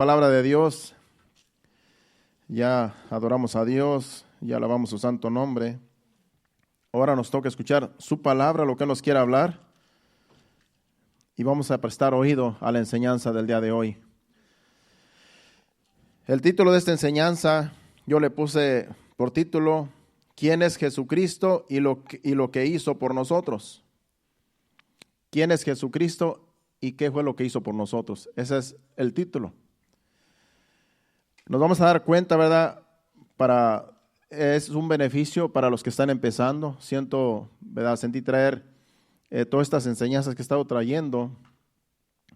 Palabra de Dios, ya adoramos a Dios, ya alabamos su santo nombre. Ahora nos toca escuchar su palabra, lo que Él nos quiere hablar, y vamos a prestar oído a la enseñanza del día de hoy. El título de esta enseñanza yo le puse por título: ¿Quién es Jesucristo y lo que hizo por nosotros? ¿Quién es Jesucristo y qué fue lo que hizo por nosotros? Ese es el título. Nos vamos a dar cuenta, ¿verdad? Es un beneficio para los que están empezando. Sentí traer todas estas enseñanzas que he estado trayendo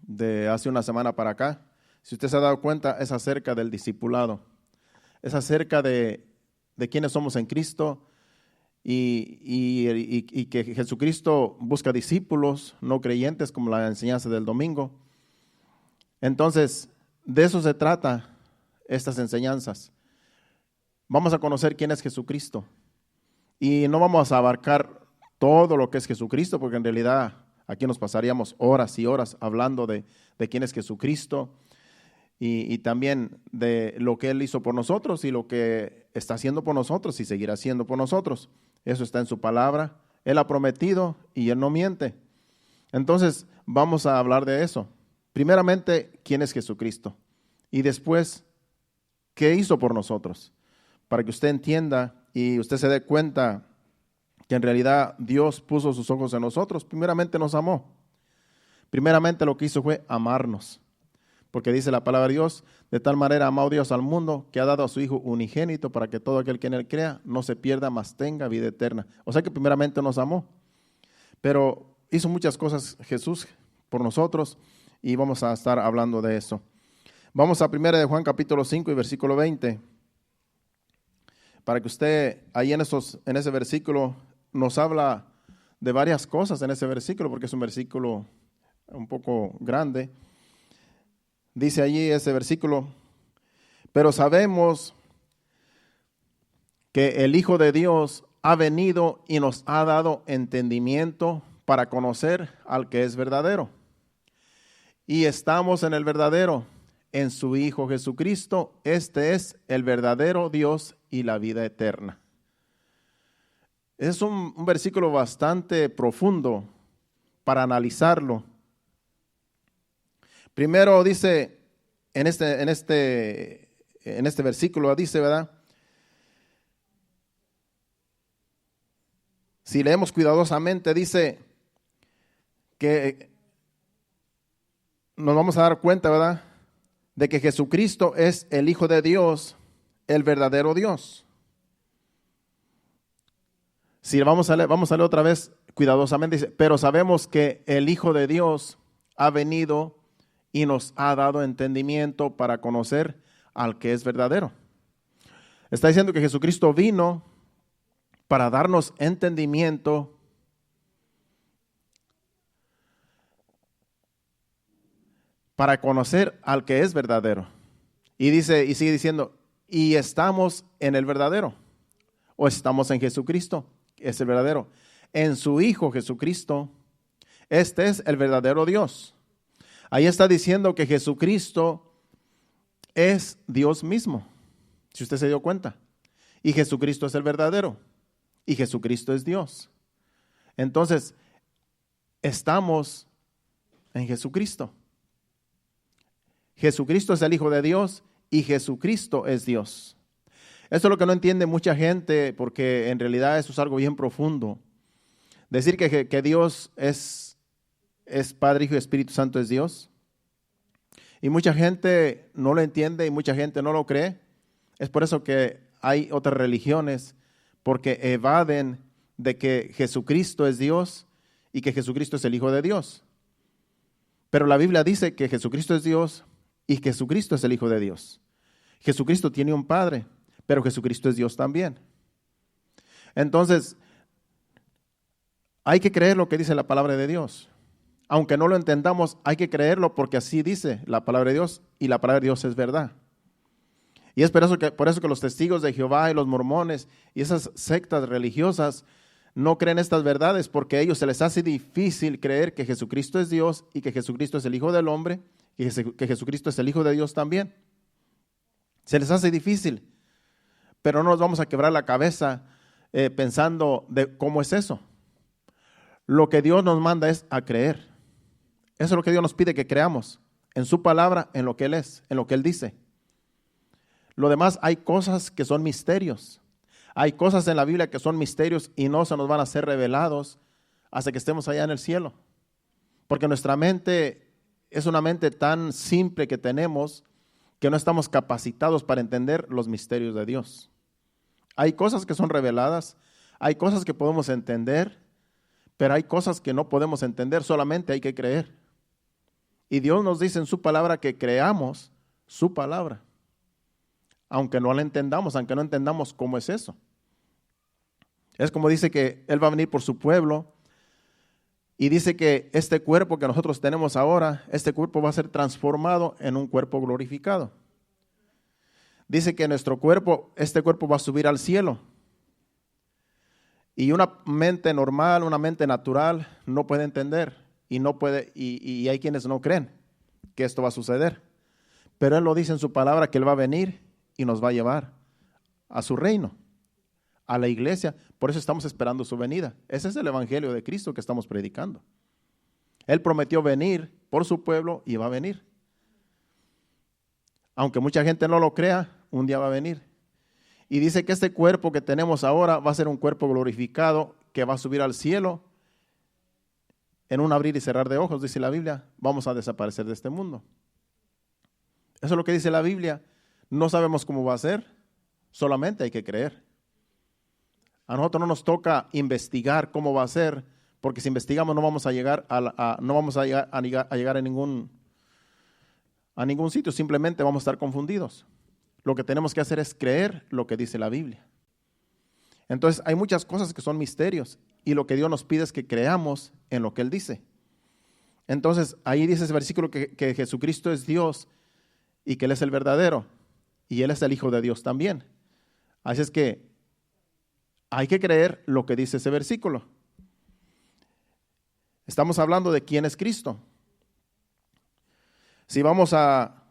de hace una semana para acá. Si usted se ha dado cuenta, es acerca del discipulado. Es acerca de quiénes somos en Cristo y que Jesucristo busca discípulos, no creyentes, como la enseñanza del domingo. Entonces, de eso se trata estas enseñanzas. Vamos a conocer quién es Jesucristo y no vamos a abarcar todo lo que es Jesucristo, porque en realidad aquí nos pasaríamos horas y horas hablando de quién es Jesucristo y también de lo que Él hizo por nosotros y lo que está haciendo por nosotros y seguirá haciendo por nosotros. Eso está en su palabra. Él ha prometido y Él no miente. Entonces vamos a hablar de eso. Primeramente, quién es Jesucristo y después, ¿qué hizo por nosotros? Para que usted entienda y usted se dé cuenta que en realidad Dios puso sus ojos en nosotros. Primeramente nos amó. Primeramente lo que hizo fue amarnos. Porque dice la palabra de Dios: de tal manera amó Dios al mundo que ha dado a su Hijo unigénito para que todo aquel que en Él crea no se pierda, mas tenga vida eterna. O sea que primeramente nos amó. Pero hizo muchas cosas Jesús por nosotros y vamos a estar hablando de eso. Vamos a 1 de Juan capítulo 5 y versículo 20, para que usted ahí en ese versículo nos habla de varias cosas en ese versículo, porque es un versículo un poco grande. Dice allí ese versículo: pero sabemos que el Hijo de Dios ha venido y nos ha dado entendimiento para conocer al que es verdadero. Y estamos en el verdadero, en su Hijo Jesucristo. Este es el verdadero Dios y la vida eterna. Es un versículo bastante profundo para analizarlo. Primero dice, en este versículo dice, ¿verdad? Si leemos cuidadosamente, dice que nos vamos a dar cuenta, ¿verdad?, de que Jesucristo es el Hijo de Dios, el verdadero Dios. Si vamos a leer otra vez cuidadosamente, dice: pero sabemos que el Hijo de Dios ha venido y nos ha dado entendimiento para conocer al que es verdadero. Está diciendo que Jesucristo vino para darnos entendimiento para conocer al que es verdadero. Y sigue diciendo: y estamos en el verdadero, o estamos en Jesucristo, es el verdadero, en su Hijo Jesucristo. Este es el verdadero Dios. Ahí está diciendo que Jesucristo es Dios mismo, si usted se dio cuenta. Y Jesucristo es el verdadero, y Jesucristo es Dios. Entonces, estamos en Jesucristo. Jesucristo es el Hijo de Dios y Jesucristo es Dios. Eso es lo que no entiende mucha gente, porque en realidad eso es algo bien profundo. Decir que Dios es Padre, Hijo y Espíritu Santo es Dios. Y mucha gente no lo entiende y mucha gente no lo cree. Es por eso que hay otras religiones, porque evaden de que Jesucristo es Dios y que Jesucristo es el Hijo de Dios. Pero la Biblia dice que Jesucristo es Dios y Jesucristo es el Hijo de Dios. Jesucristo tiene un Padre, pero Jesucristo es Dios también. Entonces, hay que creer lo que dice la palabra de Dios. Aunque no lo entendamos, hay que creerlo porque así dice la palabra de Dios y la palabra de Dios es verdad. Y es por eso que los testigos de Jehová y los mormones y esas sectas religiosas no creen estas verdades, porque a ellos se les hace difícil creer que Jesucristo es Dios y que Jesucristo es el Hijo del Hombre que Jesucristo es el Hijo de Dios también. Se les hace difícil, pero no nos vamos a quebrar la cabeza pensando de cómo es eso. Lo que Dios nos manda es a creer. Eso es lo que Dios nos pide que creamos, en su palabra, en lo que Él es, en lo que Él dice. Lo demás, hay cosas que son misterios. Hay cosas en la Biblia que son misterios y no se nos van a ser revelados hasta que estemos allá en el cielo. Porque nuestra mente es una mente tan simple que tenemos que no estamos capacitados para entender los misterios de Dios. Hay cosas que son reveladas, hay cosas que podemos entender, pero hay cosas que no podemos entender, solamente hay que creer. Y Dios nos dice en su palabra que creamos su palabra, aunque no la entendamos, aunque no entendamos cómo es eso. Es como dice que Él va a venir por su pueblo y dice que este cuerpo que nosotros tenemos ahora, este cuerpo va a ser transformado en un cuerpo glorificado. Dice que nuestro cuerpo, este cuerpo va a subir al cielo. Y una mente normal, una mente natural no puede entender y hay quienes no creen que esto va a suceder. Pero Él lo dice en su palabra que Él va a venir y nos va a llevar a su reino, a la iglesia. Por eso estamos esperando su venida. Ese es el evangelio de Cristo que estamos predicando. Él prometió venir por su pueblo y va a venir. Aunque mucha gente no lo crea, un día va a venir. Y dice que este cuerpo que tenemos ahora va a ser un cuerpo glorificado que va a subir al cielo. En un abrir y cerrar de ojos, dice la Biblia, vamos a desaparecer de este mundo. Eso es lo que dice la Biblia. No sabemos cómo va a ser, solamente hay que creer. A nosotros no nos toca investigar cómo va a ser, porque si investigamos no vamos a llegar a llegar a ningún sitio, simplemente vamos a estar confundidos. Lo que tenemos que hacer es creer lo que dice la Biblia. Entonces hay muchas cosas que son misterios y lo que Dios nos pide es que creamos en lo que Él dice. Entonces ahí dice ese versículo que Jesucristo es Dios y que Él es el verdadero y Él es el Hijo de Dios también. Así es que hay que creer lo que dice ese versículo. Estamos hablando de quién es Cristo. Si vamos a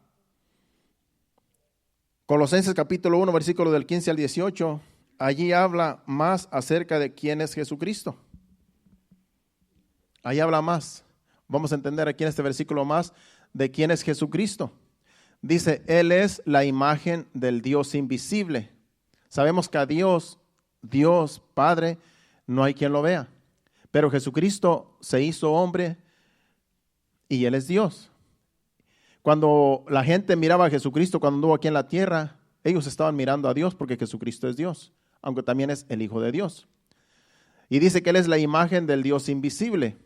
Colosenses capítulo 1, versículo del 15 al 18, allí habla más acerca de quién es Jesucristo. Ahí habla más. Vamos a entender aquí en este versículo más de quién es Jesucristo. Dice, Él es la imagen del Dios invisible. Sabemos que a Dios Padre, no hay quien lo vea. Pero Jesucristo se hizo hombre y Él es Dios. Cuando la gente miraba a Jesucristo cuando anduvo aquí en la tierra, ellos estaban mirando a Dios porque Jesucristo es Dios, aunque también es el Hijo de Dios. Y dice que Él es la imagen del Dios invisible.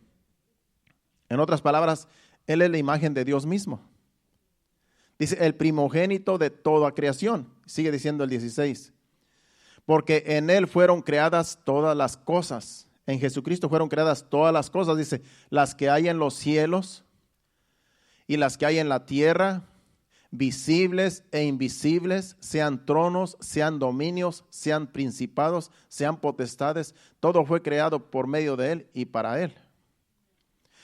En otras palabras, Él es la imagen de Dios mismo. Dice, el primogénito de toda creación. Sigue diciendo el 16. Porque en Él fueron creadas todas las cosas. En Jesucristo fueron creadas todas las cosas. Dice, las que hay en los cielos y las que hay en la tierra, visibles e invisibles, sean tronos, sean dominios, sean principados, sean potestades. Todo fue creado por medio de Él y para Él.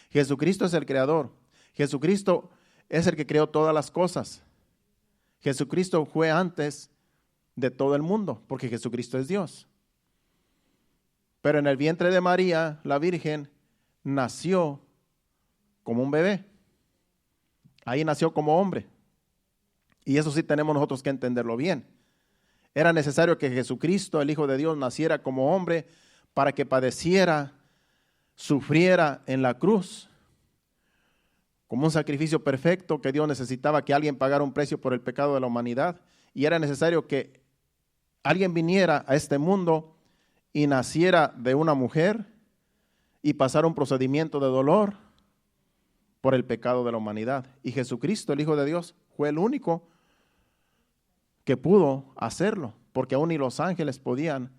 Jesucristo es el creador. Jesucristo es el que creó todas las cosas. Jesucristo fue antes de todo el mundo, porque Jesucristo es Dios. Pero en el vientre de María, la Virgen, nació como un bebé. Ahí nació como hombre. Y eso sí tenemos nosotros que entenderlo bien. Era necesario que Jesucristo, el Hijo de Dios, naciera como hombre para que padeciera, sufriera en la cruz, como un sacrificio perfecto que Dios necesitaba que alguien pagara un precio por el pecado de la humanidad. Y era necesario que alguien viniera a este mundo y naciera de una mujer y pasara un procedimiento de dolor por el pecado de la humanidad. Y Jesucristo, el Hijo de Dios, fue el único que pudo hacerlo, porque aún ni los ángeles podían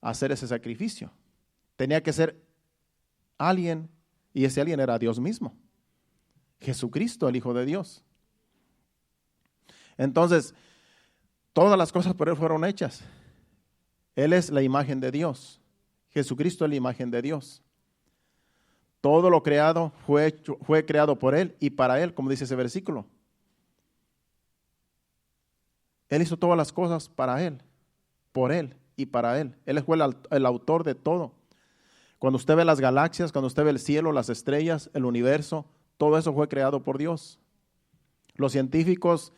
hacer ese sacrificio. Tenía que ser alguien, y ese alguien era Dios mismo. Jesucristo, el Hijo de Dios. Entonces, todas las cosas por Él fueron hechas. Él es la imagen de Dios. Jesucristo es la imagen de Dios. Todo lo creado fue creado por Él y para Él, como dice ese versículo. Él hizo todas las cosas para Él, por Él y para Él. Él fue el autor de todo. Cuando usted ve las galaxias, cuando usted ve el cielo, las estrellas, el universo, todo eso fue creado por Dios. Los científicos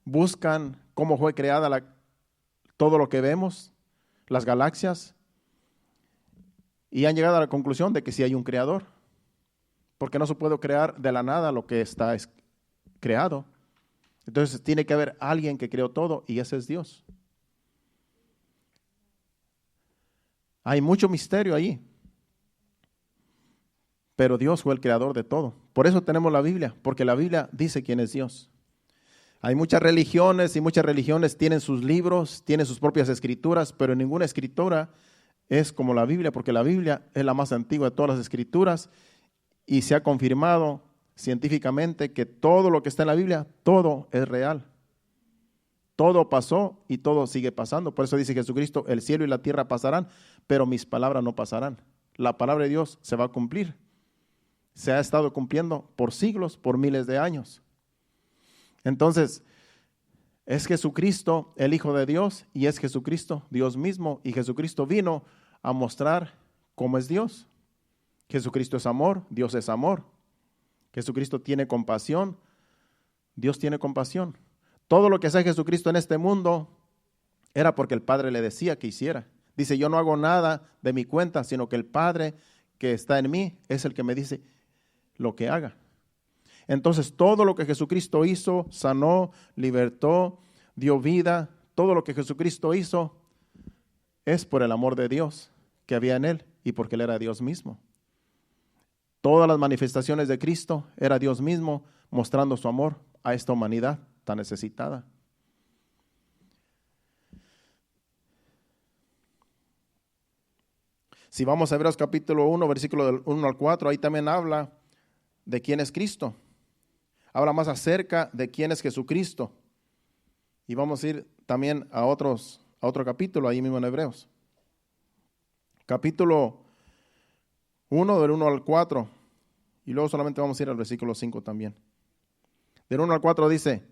buscan cómo fue creada todo lo que vemos, las galaxias, y han llegado a la conclusión de que sí hay un creador, porque no se puede crear de la nada lo que está creado. Entonces tiene que haber alguien que creó todo y ese es Dios. Hay mucho misterio ahí, pero Dios fue el creador de todo. Por eso tenemos la Biblia, porque la Biblia dice quién es Dios. Hay muchas religiones y muchas religiones tienen sus libros, tienen sus propias escrituras, pero ninguna escritura es como la Biblia, porque la Biblia es la más antigua de todas las escrituras y se ha confirmado científicamente que todo lo que está en la Biblia, todo es real. Todo pasó y todo sigue pasando. Por eso dice Jesucristo, el cielo y la tierra pasarán, pero mis palabras no pasarán. La palabra de Dios se va a cumplir. Se ha estado cumpliendo por siglos, por miles de años. Entonces, es Jesucristo el Hijo de Dios y es Jesucristo Dios mismo. Y Jesucristo vino a mostrar cómo es Dios. Jesucristo es amor, Dios es amor. Jesucristo tiene compasión, Dios tiene compasión. Todo lo que hace Jesucristo en este mundo era porque el Padre le decía que hiciera. Dice, yo no hago nada de mi cuenta, sino que el Padre que está en mí es el que me dice lo que haga. Entonces, todo lo que Jesucristo hizo, sanó, libertó, dio vida, todo lo que Jesucristo hizo es por el amor de Dios que había en Él y porque Él era Dios mismo. Todas las manifestaciones de Cristo era Dios mismo mostrando su amor a esta humanidad tan necesitada. Si vamos a Hebreos capítulo 1, versículo del 1 al 4, ahí también habla de quién es Cristo. Habla más acerca de quién es Jesucristo. Y vamos a ir también a otro capítulo, ahí mismo en Hebreos. Capítulo 1, del 1 al 4. Y luego solamente vamos a ir al versículo 5 también. Del 1 al 4 dice,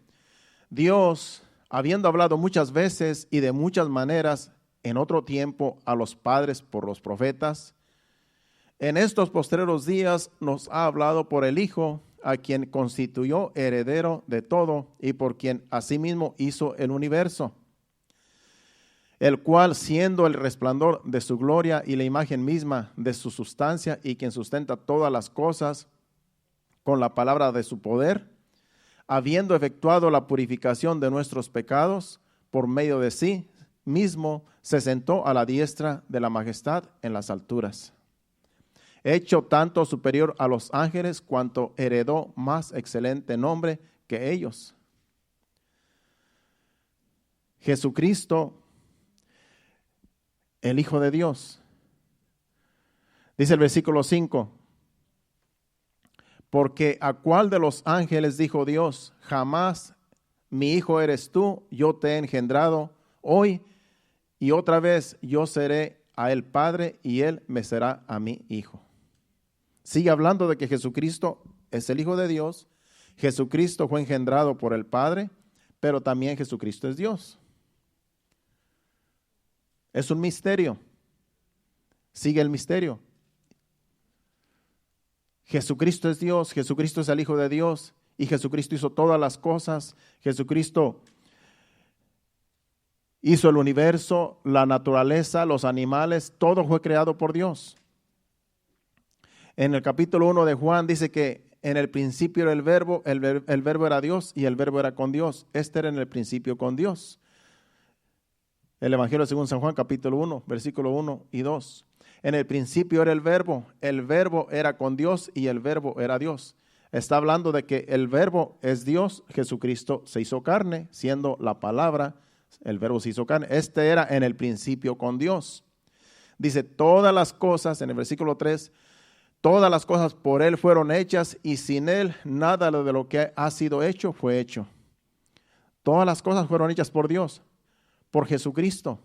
Dios, habiendo hablado muchas veces y de muchas maneras en otro tiempo a los padres por los profetas, en estos postreros días nos ha hablado por el Hijo, a quien constituyó heredero de todo y por quien asimismo hizo el universo, el cual siendo el resplandor de su gloria y la imagen misma de su sustancia y quien sustenta todas las cosas con la palabra de su poder, habiendo efectuado la purificación de nuestros pecados por medio de sí mismo, se sentó a la diestra de la majestad en las alturas, hecho tanto superior a los ángeles cuanto heredó más excelente nombre que ellos. Jesucristo, el Hijo de Dios. Dice el versículo 5, porque a cuál de los ángeles dijo Dios, jamás mi hijo eres tú, yo te he engendrado hoy y otra vez yo seré a él padre y él me será a mí hijo. Sigue hablando de que Jesucristo es el Hijo de Dios, Jesucristo fue engendrado por el Padre, pero también Jesucristo es Dios. Es un misterio. Sigue el misterio. Jesucristo es Dios, Jesucristo es el Hijo de Dios y Jesucristo hizo todas las cosas. Jesucristo hizo el universo, la naturaleza, los animales, todo fue creado por Dios. En el capítulo 1 de Juan dice que en el principio era el verbo era Dios y el verbo era con Dios. Este era en el principio con Dios. El Evangelio según San Juan, capítulo 1, versículo 1 y 2. En el principio era el verbo era con Dios y el verbo era Dios. Está hablando de que el verbo es Dios, Jesucristo se hizo carne, siendo la palabra, el verbo se hizo carne. Este era en el principio con Dios. Dice, todas las cosas, en el versículo 3, todas las cosas por Él fueron hechas y sin Él nada de lo que ha sido hecho fue hecho. Todas las cosas fueron hechas por Dios, por Jesucristo.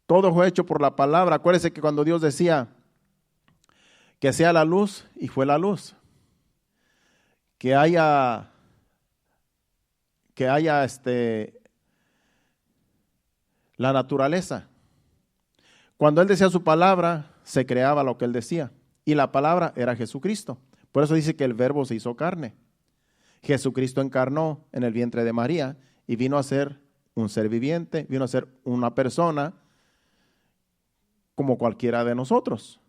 Todo fue hecho por la palabra. Acuérdense que cuando Dios decía Que sea la luz, y fue la luz. Que haya la naturaleza. Cuando Él decía su palabra, se creaba lo que Él decía. Y la palabra era Jesucristo. Por eso dice que el Verbo se hizo carne. Jesucristo encarnó en el vientre de María y vino a ser un ser viviente, vino a ser una persona como cualquiera de nosotros.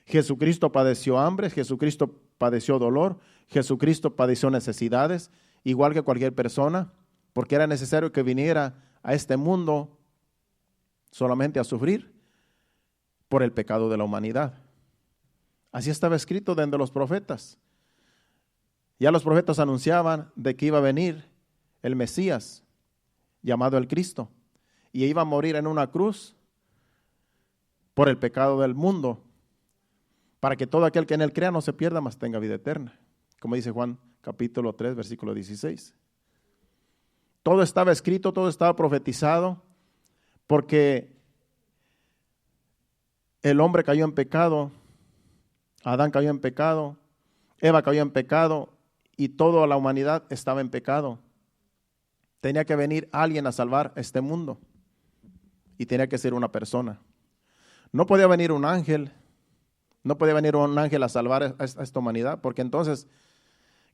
Jesucristo padeció hambre, Jesucristo padeció dolor, Jesucristo padeció necesidades, igual que cualquier persona, porque era necesario que viniera a este mundo solamente a sufrir por el pecado de la humanidad. Así estaba escrito desde los profetas. Ya los profetas anunciaban de que iba a venir el Mesías, llamado el Cristo, y iba a morir en una cruz por el pecado del mundo, para que todo aquel que en él crea no se pierda, mas tenga vida eterna. Como dice Juan capítulo 3, versículo 16. Todo estaba escrito, todo estaba profetizado, porque el hombre cayó en pecado, Adán cayó en pecado, Eva cayó en pecado, y toda la humanidad estaba en pecado. Tenía que venir alguien a salvar este mundo, y tenía que ser una persona. No podía venir un ángel, no podía venir un ángel a salvar a esta humanidad, porque entonces,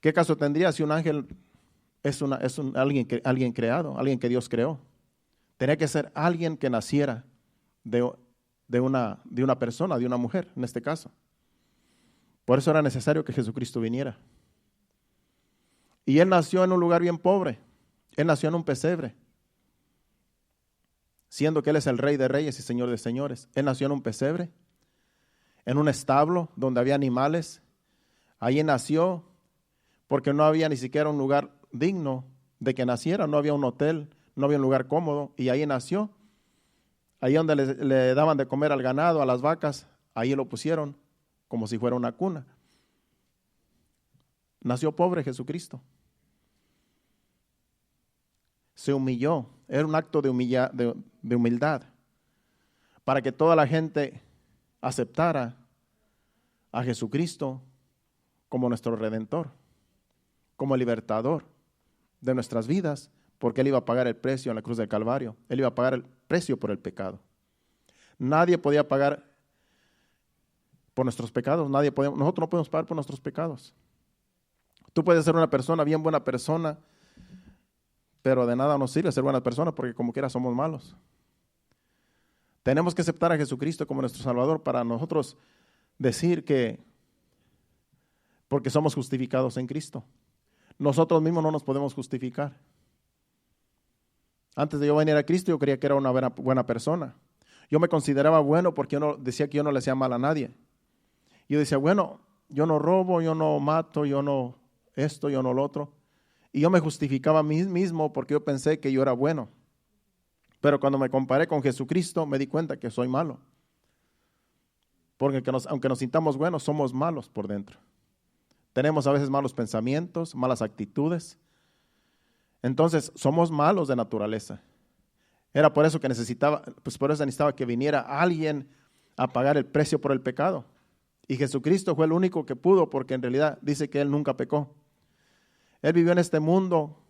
¿qué caso tendría si un ángel es alguien creado, alguien que Dios creó? Tenía que ser alguien que naciera de una persona, de una mujer, en este caso. Por eso era necesario que Jesucristo viniera. Y Él nació en un lugar bien pobre. Él nació en un pesebre, siendo que Él es el Rey de Reyes y Señor de Señores. Él nació en un pesebre, en un establo donde había animales. Ahí nació porque no había ni siquiera un lugar digno de que naciera. No había un hotel, no había un lugar cómodo, y ahí nació. Ahí donde le daban de comer al ganado, a las vacas, ahí lo pusieron como si fuera una cuna. Nació pobre Jesucristo. Se humilló. Era un acto de humildad para que toda la gente aceptara a Jesucristo como nuestro Redentor, como el libertador de nuestras vidas, porque Él iba a pagar el precio en la cruz del Calvario. Él iba a pagar el precio por el pecado. Nadie podía pagar por nuestros pecados. Nosotros no podemos pagar por nuestros pecados. Tú puedes ser una persona, bien buena persona, pero de nada nos sirve ser buena persona porque como quiera somos malos. Tenemos que aceptar a Jesucristo como nuestro Salvador para nosotros decir que porque somos justificados en Cristo. Nosotros mismos no nos podemos justificar. Antes de yo venir a Cristo yo creía que era una buena persona. Yo me consideraba bueno porque yo decía que yo no le hacía mal a nadie. Yo decía, bueno, yo no robo, yo no mato, yo no esto, yo no lo otro. Y yo me justificaba a mí mismo porque yo pensé que yo era bueno. Pero cuando me comparé con Jesucristo me di cuenta que soy malo. Porque aunque nos sintamos buenos, somos malos por dentro. Tenemos a veces malos pensamientos, malas actitudes. Entonces somos malos de naturaleza. Era por eso que necesitaba que viniera alguien a pagar el precio por el pecado. Y Jesucristo fue el único que pudo, porque en realidad dice que Él nunca pecó. Él vivió en este mundo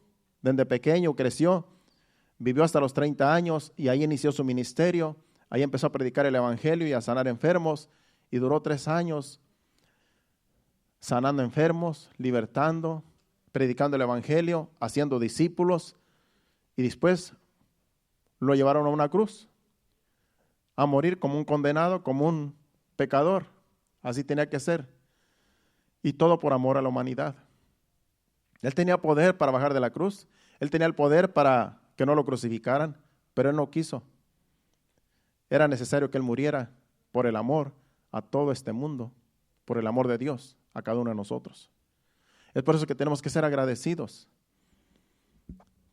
desde pequeño, creció, vivió hasta los 30 años y ahí inició su ministerio. Ahí empezó a predicar el evangelio y a sanar enfermos y duró 3 años sanando enfermos, libertando, predicando el evangelio, haciendo discípulos, y después lo llevaron a una cruz a morir como un condenado, como un pecador. Así tenía que ser. Y todo por amor a la humanidad. Él tenía poder para bajar de la cruz. Él tenía el poder para que no lo crucificaran, pero Él no quiso. Era necesario que Él muriera por el amor a todo este mundo, por el amor de Dios a cada uno de nosotros. Es por eso que tenemos que ser agradecidos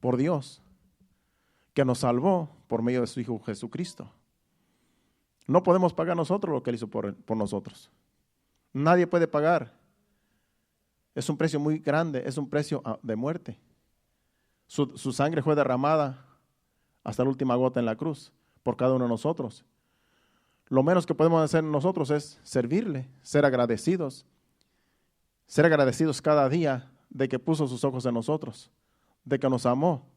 por Dios, que nos salvó por medio de su Hijo Jesucristo. No podemos pagar nosotros lo que Él hizo por nosotros. Nadie puede pagar. Es un precio muy grande, es un precio de muerte. Su sangre fue derramada hasta la última gota en la cruz por cada uno de nosotros. lo menos que podemos hacer nosotros es servirle, ser agradecidos cada día de que puso sus ojos en nosotros, de que nos amó,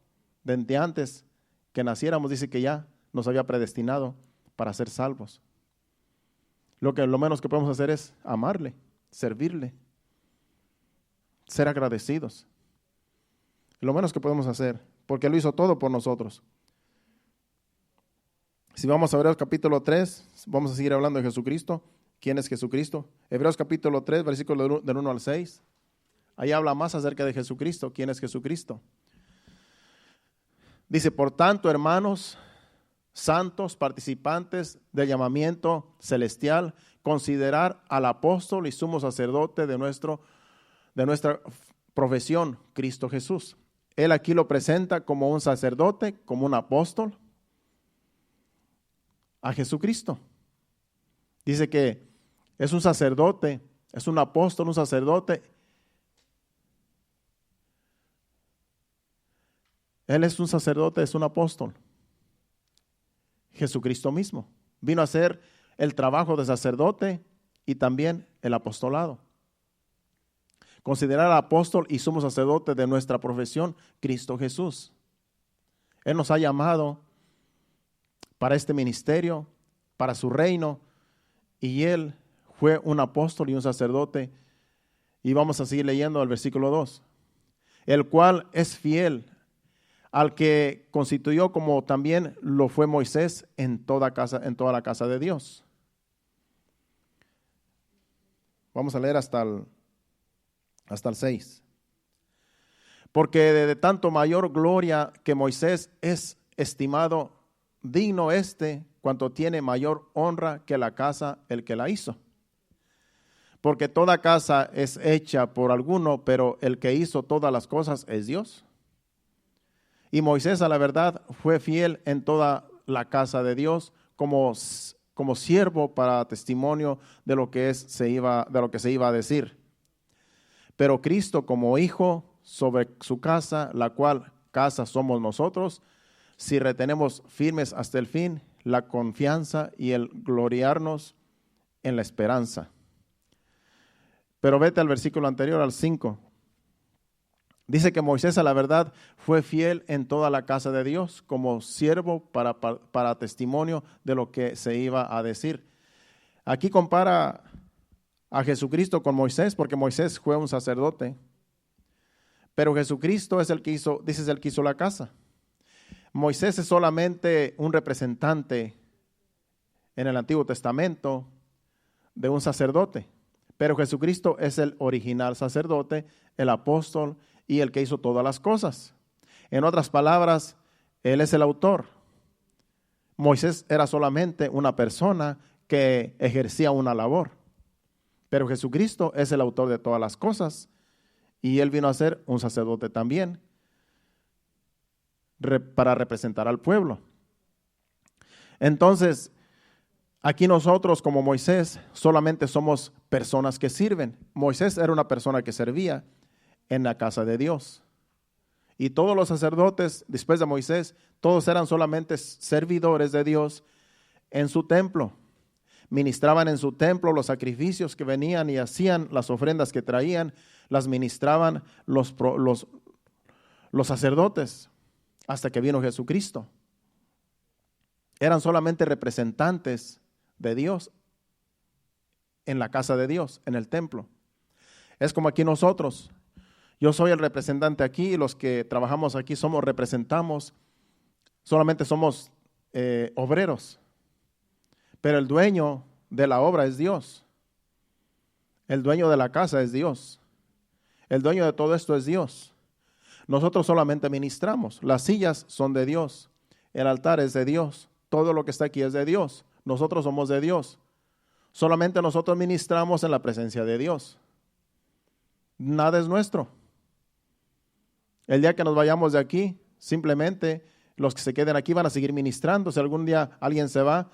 desde antes que naciéramos, dice que ya nos había predestinado para ser salvos. Lo menos que podemos hacer es amarle, servirle, ser agradecidos. Lo menos que podemos hacer, porque Él lo hizo todo por nosotros. Si vamos a Hebreos capítulo 3, vamos a seguir hablando de Jesucristo. ¿Quién es Jesucristo? Hebreos capítulo 3, versículo del 1 al 6. Ahí habla más acerca de Jesucristo. ¿Quién es Jesucristo? Dice, por tanto, hermanos santos, participantes del llamamiento celestial, considerar al apóstol y sumo sacerdote de nuestra profesión, Cristo Jesús. Él aquí lo presenta como un sacerdote, como un apóstol a Jesucristo. Dice que es un sacerdote, es un apóstol, un sacerdote. Él es un sacerdote, es un apóstol. Jesucristo mismo vino a hacer el trabajo de sacerdote y también el apostolado. Considerar al apóstol y sumo sacerdote de nuestra profesión, Cristo Jesús. Él nos ha llamado para este ministerio, para su reino, y Él fue un apóstol y un sacerdote. Y vamos a seguir leyendo el versículo 2. El cual es fiel al que constituyó, como también lo fue Moisés en toda la casa de Dios. Vamos a leer hasta el 6. Porque de tanto mayor gloria que Moisés es estimado digno cuanto tiene mayor honra que la casa el que la hizo. Porque toda casa es hecha por alguno, pero el que hizo todas las cosas es Dios. Y Moisés, a la verdad, fue fiel en toda la casa de Dios como siervo para testimonio de lo que se iba a decir. Pero Cristo como hijo sobre su casa, la cual casa somos nosotros, si retenemos firmes hasta el fin la confianza y el gloriarnos en la esperanza. Pero vete al versículo anterior, al 5. Dice que Moisés, a la verdad, fue fiel en toda la casa de Dios como siervo para testimonio de lo que se iba a decir. Aquí compara a Jesucristo con Moisés, porque Moisés fue un sacerdote, pero Jesucristo es el que hizo la casa. Moisés es solamente un representante en el Antiguo Testamento de un sacerdote, pero Jesucristo es el original sacerdote, el apóstol y el que hizo todas las cosas. En otras palabras, Él es el autor. Moisés era solamente una persona que ejercía una labor, pero Jesucristo es el autor de todas las cosas y Él vino a ser un sacerdote también para representar al pueblo. Entonces, aquí nosotros como Moisés solamente somos personas que sirven. Moisés era una persona que servía en la casa de Dios. Y todos los sacerdotes, después de Moisés, todos eran solamente servidores de Dios en su templo. Ministraban en su templo los sacrificios que venían y hacían, las ofrendas que traían, las ministraban los sacerdotes hasta que vino Jesucristo. Eran solamente representantes de Dios en la casa de Dios, en el templo. Es como aquí nosotros. Yo soy el representante aquí y los que trabajamos aquí solamente somos obreros. Pero el dueño de la obra es Dios. El dueño de la casa es Dios. El dueño de todo esto es Dios. Nosotros solamente ministramos. Las sillas son de Dios. El altar es de Dios. Todo lo que está aquí es de Dios. Nosotros somos de Dios. Solamente nosotros ministramos en la presencia de Dios. Nada es nuestro. El día que nos vayamos de aquí, simplemente los que se queden aquí van a seguir ministrando. Si algún día alguien se va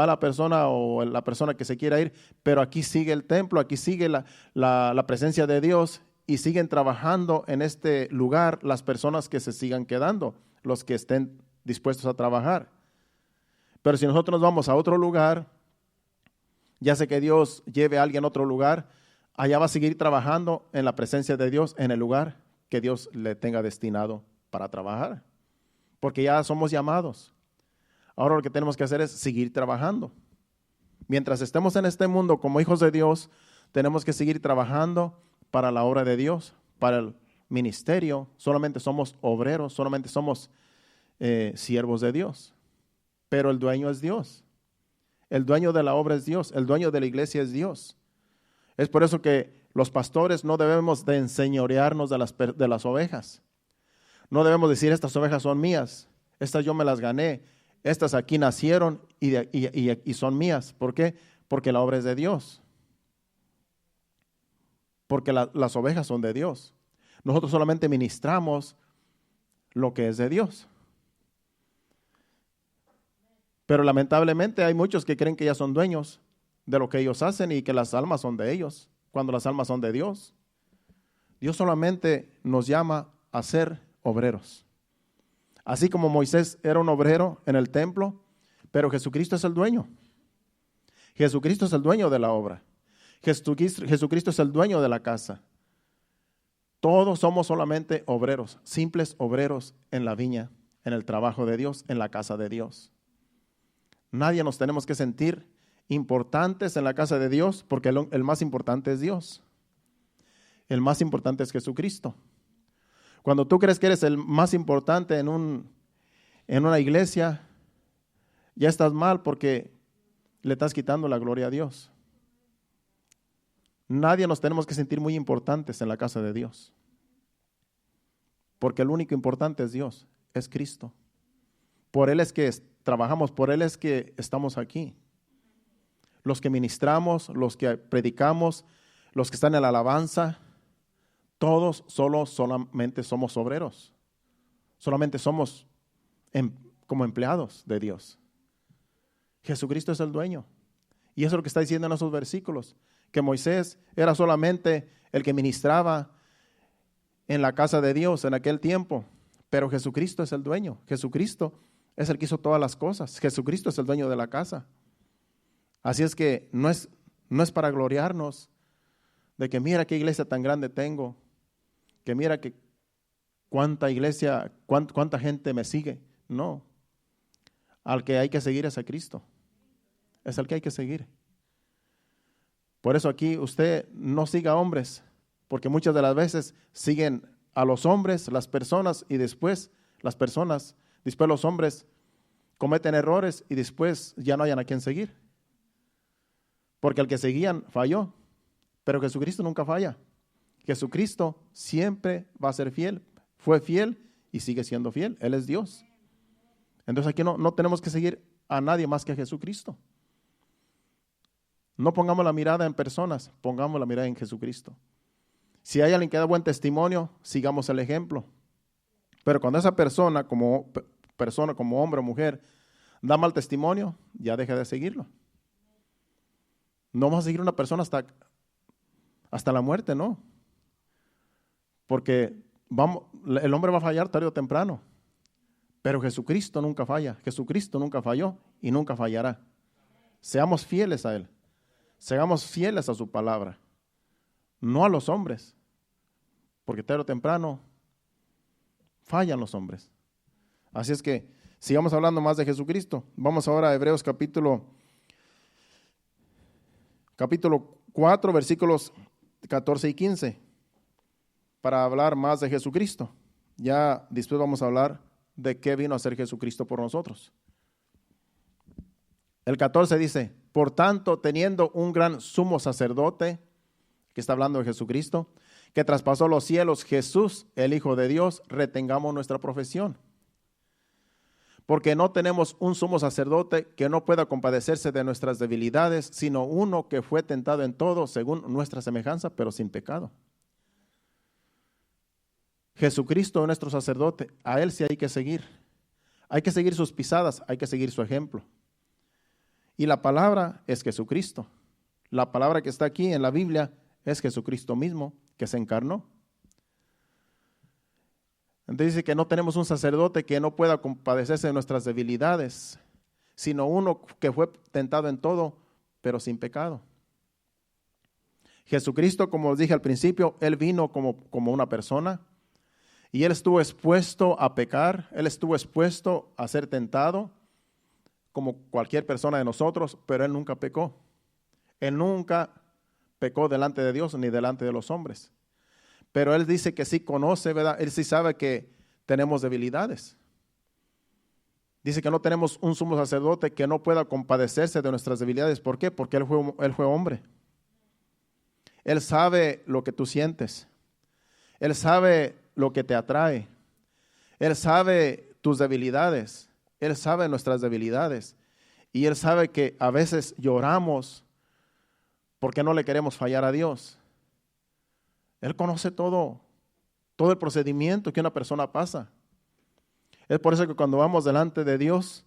la persona o la persona que se quiera ir, pero aquí sigue el templo, aquí sigue la presencia de Dios y siguen trabajando en este lugar las personas que se sigan quedando, los que estén dispuestos a trabajar. Pero si nosotros nos vamos a otro lugar, ya sea que Dios lleve a alguien a otro lugar, allá va a seguir trabajando en la presencia de Dios, en el lugar que Dios le tenga destinado para trabajar. Porque ya somos llamados. Ahora lo que tenemos que hacer es seguir trabajando. Mientras estemos en este mundo como hijos de Dios, tenemos que seguir trabajando para la obra de Dios, para el ministerio. Solamente somos obreros, solamente somos siervos de Dios. Pero el dueño es Dios. El dueño de la obra es Dios. El dueño de la iglesia es Dios. Es por eso que los pastores no debemos de enseñorearnos de las ovejas. No debemos decir, estas ovejas son mías, estas yo me las gané, estas aquí nacieron y son mías. ¿Por qué? Porque la obra es de Dios. Porque las ovejas son de Dios. Nosotros solamente ministramos lo que es de Dios. Pero lamentablemente hay muchos que creen que ya son dueños de lo que ellos hacen y que las almas son de ellos, cuando las almas son de Dios. Dios solamente nos llama a ser obreros. Así como Moisés era un obrero en el templo, pero Jesucristo es el dueño. Jesucristo es el dueño de la obra. Jesucristo es el dueño de la casa. Todos somos solamente obreros, simples obreros en la viña, en el trabajo de Dios, en la casa de Dios. Nadie nos tenemos que sentir importantes en la casa de Dios, porque el más importante es Dios. El más importante es Jesucristo. Cuando tú crees que eres el más importante en una iglesia, ya estás mal porque le estás quitando la gloria a Dios. Nadie nos tenemos que sentir muy importantes en la casa de Dios, porque el único importante es Dios, es Cristo. Por Él es que trabajamos, por Él es que estamos aquí. Los que ministramos, los que predicamos, los que están en la alabanza, todos solamente somos obreros. Solamente somos como empleados de Dios. Jesucristo es el dueño. Y eso es lo que está diciendo en esos versículos, que Moisés era solamente el que ministraba en la casa de Dios en aquel tiempo, pero Jesucristo es el dueño. Jesucristo es el que hizo todas las cosas. Jesucristo es el dueño de la casa. Así es que no es para gloriarnos de que mira qué iglesia tan grande tengo, que mira que cuánta iglesia, cuánta gente me sigue. No, al que hay que seguir es a Cristo. Es al que hay que seguir. Por eso aquí usted no siga hombres, porque muchas de las veces siguen a los hombres, las personas, y después los hombres cometen errores y después ya no hayan a quien seguir. Porque el que seguían falló, pero Jesucristo nunca falla. Jesucristo siempre va a ser fiel, fue fiel y sigue siendo fiel. Él es Dios. Entonces aquí no tenemos que seguir a nadie más que a Jesucristo. No pongamos la mirada en personas, pongamos la mirada en Jesucristo. Si hay alguien que da buen testimonio, sigamos el ejemplo. Pero cuando esa persona como hombre o mujer, da mal testimonio, ya deja de seguirlo. No vamos a seguir a una persona hasta la muerte, no. Porque el hombre va a fallar tarde o temprano. Pero Jesucristo nunca falla. Jesucristo nunca falló y nunca fallará. Seamos fieles a Él. Seamos fieles a su palabra. No a los hombres. Porque tarde o temprano fallan los hombres. Así es que sigamos hablando más de Jesucristo. Vamos ahora a Hebreos capítulo 4, versículos 14 y 15, para hablar más de Jesucristo. Ya después vamos a hablar de qué vino a hacer Jesucristo por nosotros. El 14 dice: por tanto, teniendo un gran sumo sacerdote, que está hablando de Jesucristo, que traspasó los cielos, Jesús, el Hijo de Dios, retengamos nuestra profesión. Porque no tenemos un sumo sacerdote que no pueda compadecerse de nuestras debilidades, sino uno que fue tentado en todo según nuestra semejanza, pero sin pecado. Jesucristo es nuestro sacerdote, a Él sí hay que seguir. Hay que seguir sus pisadas, hay que seguir su ejemplo. Y la palabra es Jesucristo. La palabra que está aquí en la Biblia es Jesucristo mismo, que se encarnó. Entonces dice que no tenemos un sacerdote que no pueda compadecerse de nuestras debilidades, sino uno que fue tentado en todo, según nuestra semejanza, pero sin pecado. Jesucristo es nuestro sacerdote, a Él sí hay que seguir. Hay que seguir sus pisadas, hay que seguir su ejemplo. Y la palabra es Jesucristo. La palabra que está aquí en la Biblia es Jesucristo mismo, que se encarnó. Entonces dice que no tenemos un sacerdote que no pueda compadecerse de nuestras debilidades, sino uno que fue tentado en todo, pero sin pecado. Jesucristo, como os dije al principio, Él vino como una persona y Él estuvo expuesto a pecar, Él estuvo expuesto a ser tentado como cualquier persona de nosotros, pero Él nunca pecó. Él nunca pecó delante de Dios ni delante de los hombres. Pero Él dice que sí conoce, ¿verdad? Él sí sabe que tenemos debilidades. Dice que no tenemos un sumo sacerdote que no pueda compadecerse de nuestras debilidades. ¿Por qué? Porque Él fue hombre. Él sabe lo que tú sientes. Él sabe lo que te atrae. Él sabe tus debilidades. Él sabe nuestras debilidades. Y Él sabe que a veces lloramos porque no le queremos fallar a Dios. Él conoce todo el procedimiento que una persona pasa. Es por eso que cuando vamos delante de Dios,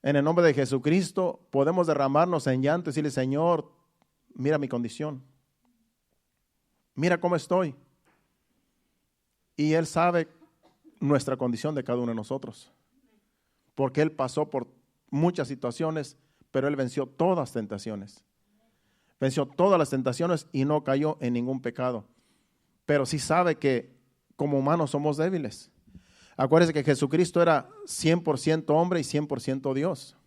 en el nombre de Jesucristo, podemos derramarnos en llanto y decirle, Señor, mira mi condición. Mira cómo estoy. Y Él sabe nuestra condición de cada uno de nosotros. Porque Él pasó por muchas situaciones, pero Él venció todas las tentaciones. Venció todas las tentaciones y no cayó en ningún pecado. Pero sí sabe que como humanos somos débiles. Acuérdense que Jesucristo era 100% hombre y 100% Dios.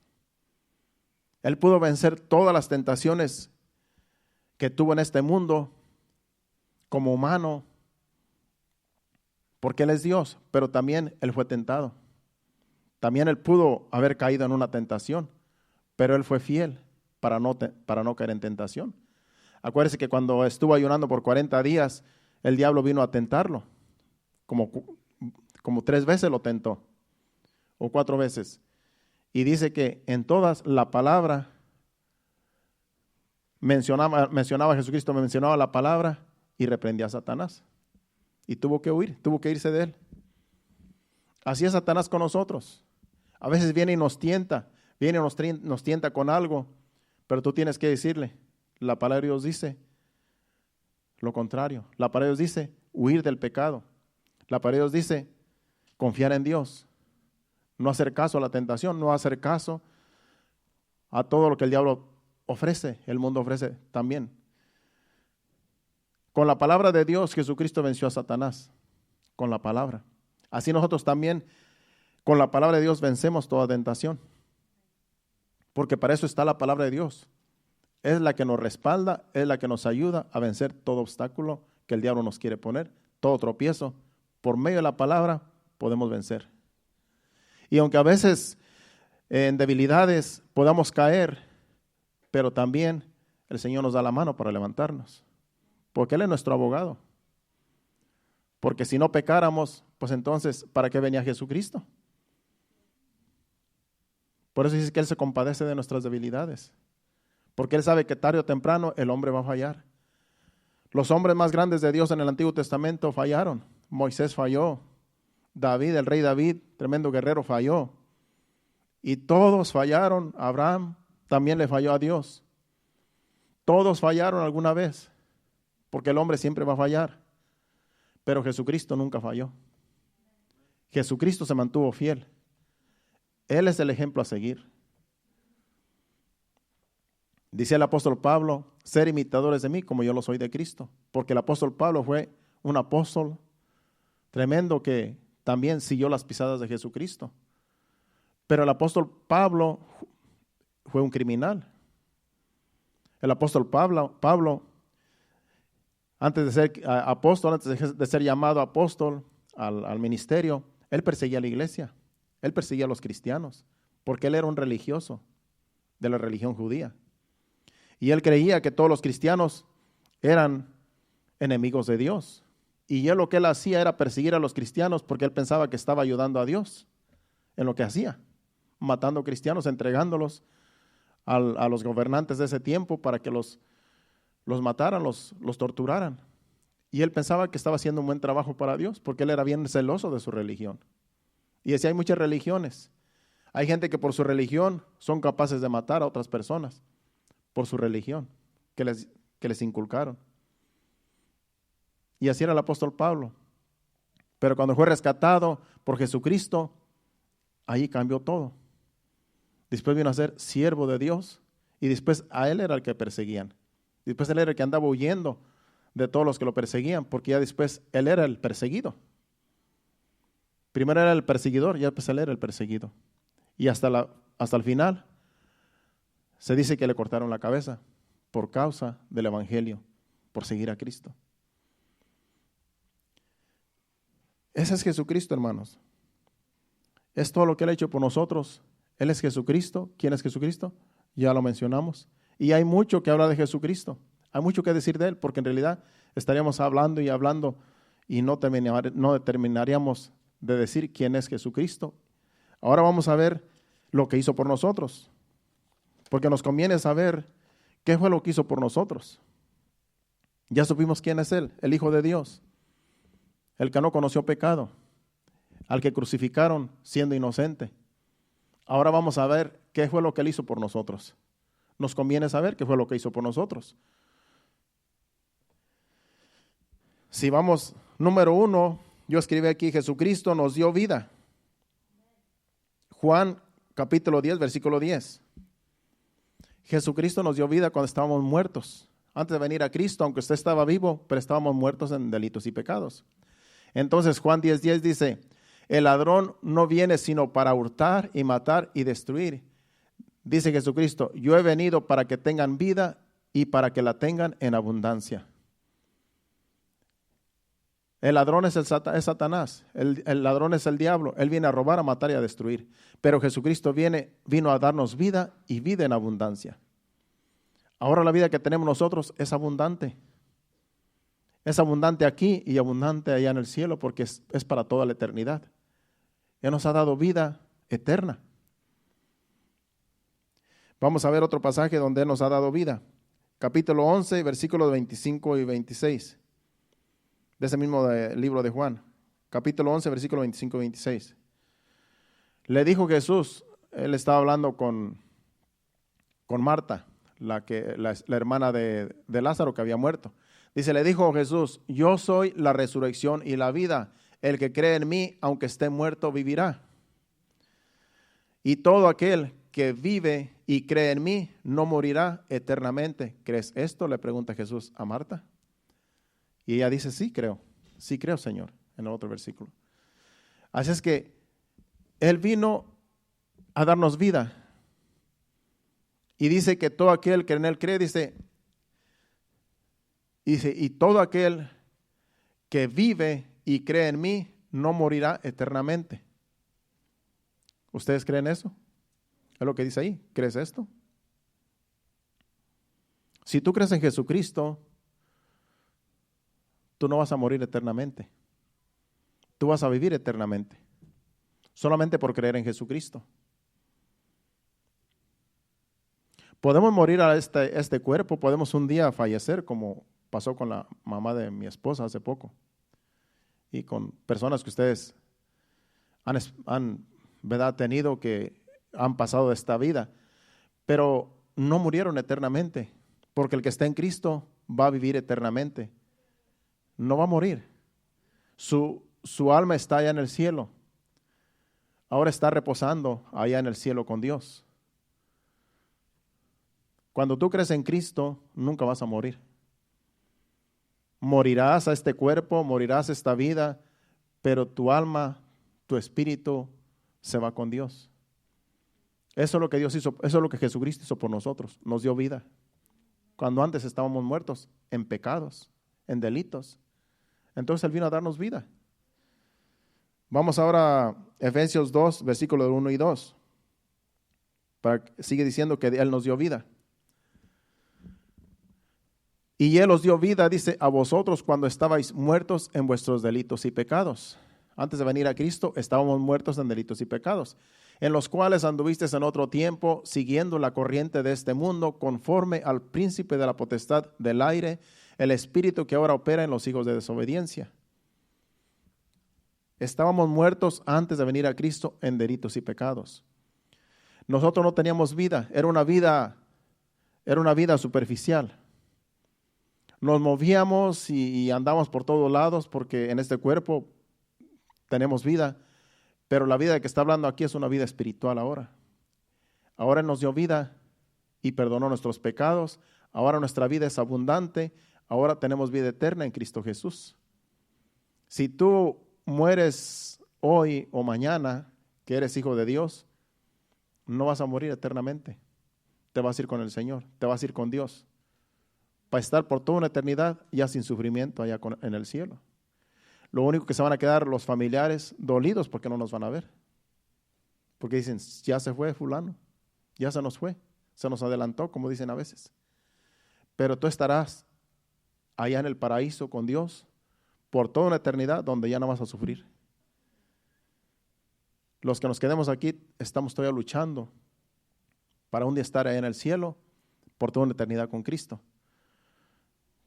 Él pudo vencer todas las tentaciones que tuvo en este mundo como humano, porque Él es Dios, pero también Él fue tentado. También Él pudo haber caído en una tentación, pero Él fue fiel para no caer en tentación. Acuérdese que cuando estuvo ayunando por 40 días, el diablo vino a tentarlo. Como 3 veces lo tentó, o 4 veces. Y dice que en todas la palabra mencionaba Jesucristo, mencionaba la palabra y reprendía a Satanás. Y tuvo que huir, tuvo que irse de él. Así es Satanás con nosotros. A veces viene y nos tienta, nos tienta con algo, pero tú tienes que decirle, la palabra de Dios dice lo contrario. La palabra de Dios dice huir del pecado. La palabra de Dios dice confiar en Dios. No hacer caso a la tentación, no hacer caso a todo lo que el diablo ofrece, el mundo ofrece también. Con la palabra de Dios, Jesucristo venció a Satanás. Con la palabra. Así nosotros también, con la palabra de Dios, vencemos toda tentación. Porque para eso está la palabra de Dios. Es la que nos respalda, es la que nos ayuda a vencer todo obstáculo que el diablo nos quiere poner, todo tropiezo. Por medio de la palabra podemos vencer. Y aunque a veces en debilidades podamos caer, pero también el Señor nos da la mano para levantarnos. Porque Él es nuestro abogado. Porque si no pecáramos, pues entonces, ¿para qué venía Jesucristo? Por eso dice que Él se compadece de nuestras debilidades. Porque Él sabe que tarde o temprano el hombre va a fallar. Los hombres más grandes de Dios en el Antiguo Testamento fallaron. Moisés falló. David, el rey David, tremendo guerrero, falló. Y todos fallaron. Abraham también le falló a Dios. Todos fallaron alguna vez. Porque el hombre siempre va a fallar. Pero Jesucristo nunca falló. Jesucristo se mantuvo fiel. Él es el ejemplo a seguir. Dice el apóstol Pablo, ser imitadores de mí como yo lo soy de Cristo. Porque el apóstol Pablo fue un apóstol tremendo que también siguió las pisadas de Jesucristo. Pero el apóstol Pablo fue un criminal. El apóstol Pablo antes de ser apóstol, antes de ser llamado apóstol al ministerio, él perseguía a la iglesia. Él perseguía a los cristianos. Porque él era un religioso de la religión judía. Y él creía que todos los cristianos eran enemigos de Dios. Y él lo que él hacía era perseguir a los cristianos porque él pensaba que estaba ayudando a Dios en lo que hacía. Matando cristianos, entregándolos a los gobernantes de ese tiempo para que los mataran, los torturaran. Y él pensaba que estaba haciendo un buen trabajo para Dios porque él era bien celoso de su religión. Y decía, hay muchas religiones. Hay gente que por su religión son capaces de matar a otras personas. Por su religión que les inculcaron. Y así era el apóstol Pablo. Pero cuando fue rescatado por Jesucristo, ahí cambió todo. Después vino a ser siervo de Dios. y después a él era el que perseguían. Después él era el que andaba huyendo de todos los que lo perseguían, porque ya después él era el perseguido. Primero era el perseguidor, ya después él era el perseguido. Y hasta el final se dice que le cortaron la cabeza por causa del evangelio, por seguir a Cristo. Ese es Jesucristo, hermanos. Es todo lo que Él ha hecho por nosotros. Él es Jesucristo. ¿Quién es Jesucristo? Ya lo mencionamos. Y hay mucho que hablar de Jesucristo. Hay mucho que decir de Él, porque en realidad estaríamos hablando y hablando y no terminaríamos de decir quién es Jesucristo. Ahora vamos a ver lo que hizo por nosotros, porque nos conviene saber qué fue lo que hizo por nosotros. Ya supimos quién es Él, el Hijo de Dios, el que no conoció pecado, al que crucificaron siendo inocente. Ahora vamos a ver qué fue lo que Él hizo por nosotros. Nos conviene saber qué fue lo que hizo por nosotros. Si vamos, número 1, yo escribí aquí, Jesucristo nos dio vida. Juan capítulo 10, versículo 10. Jesucristo nos dio vida cuando estábamos muertos. Antes de venir a Cristo, aunque usted estaba vivo, pero estábamos muertos en delitos y pecados. Entonces Juan 10:10 dice, el ladrón no viene sino para hurtar y matar y destruir. Dice Jesucristo, yo he venido para que tengan vida y para que la tengan en abundancia. El ladrón es Satanás, el ladrón es el diablo. Él viene a robar, a matar y a destruir. Pero Jesucristo vino a darnos vida y vida en abundancia. Ahora la vida que tenemos nosotros es abundante. Es abundante aquí y abundante allá en el cielo porque es para toda la eternidad. Él nos ha dado vida eterna. Vamos a ver otro pasaje donde Él nos ha dado vida. Capítulo 11, versículos 25 y 26. De ese mismo libro de Juan. Capítulo 11, versículos 25 y 26. Le dijo Jesús, Él estaba hablando con Marta, la hermana de Lázaro que había muerto. Dice, le dijo Jesús, yo soy la resurrección y la vida. El que cree en mí, aunque esté muerto, vivirá. Y todo aquel que vive y cree en mí, no morirá eternamente. ¿Crees esto? Le pregunta Jesús a Marta. Y ella dice, sí creo, Señor, en el otro versículo. Así es que Él vino a darnos vida. Y dice que todo aquel que en Él cree, dice, y todo aquel que vive y cree en mí, no morirá eternamente. ¿Ustedes creen eso? Es lo que dice ahí. ¿Crees esto? Si tú crees en Jesucristo, tú no vas a morir eternamente. Tú vas a vivir eternamente. Solamente por creer en Jesucristo. Podemos morir a este cuerpo, podemos un día fallecer, como pasó con la mamá de mi esposa hace poco. Y con personas que ustedes han ¿verdad? Tenido que han pasado de esta vida. Pero no murieron eternamente, porque el que está en Cristo va a vivir eternamente. No va a morir. Su alma está allá en el cielo. Ahora está reposando allá en el cielo con Dios. Cuando tú crees en Cristo, nunca vas a morir. Morirás a este cuerpo, morirás a esta vida, pero tu alma, tu espíritu se va con Dios. Eso es lo que Dios hizo, eso es lo que Jesucristo hizo por nosotros, nos dio vida. Cuando antes estábamos muertos en pecados, en delitos. Entonces Él vino a darnos vida. Vamos ahora a Efesios 2, versículos 1 y 2. Sigue diciendo que Él nos dio vida. Y Él os dio vida, dice, a vosotros cuando estabais muertos en vuestros delitos y pecados. Antes de venir a Cristo, estábamos muertos en delitos y pecados, en los cuales anduvisteis en otro tiempo, siguiendo la corriente de este mundo, conforme al príncipe de la potestad del aire, el espíritu que ahora opera en los hijos de desobediencia. Estábamos muertos antes de venir a Cristo en delitos y pecados. Nosotros no teníamos vida, era una vida superficial. Nos movíamos y andamos por todos lados porque en este cuerpo tenemos vida, pero la vida de que está hablando aquí es una vida espiritual ahora. Ahora Él nos dio vida y perdonó nuestros pecados. Ahora nuestra vida es abundante. Ahora tenemos vida eterna en Cristo Jesús. Si tú mueres hoy o mañana, que eres hijo de Dios, no vas a morir eternamente. Te vas a ir con el Señor, te vas a ir con Dios, para estar por toda una eternidad ya sin sufrimiento allá en el cielo. Lo único que se van a quedar los familiares dolidos porque no nos van a ver. Porque dicen, ya se fue fulano, ya se nos fue, se nos adelantó, como dicen a veces. Pero tú estarás allá en el paraíso con Dios por toda una eternidad donde ya no vas a sufrir. Los que nos quedemos aquí estamos todavía luchando para un día estar allá en el cielo por toda una eternidad con Cristo.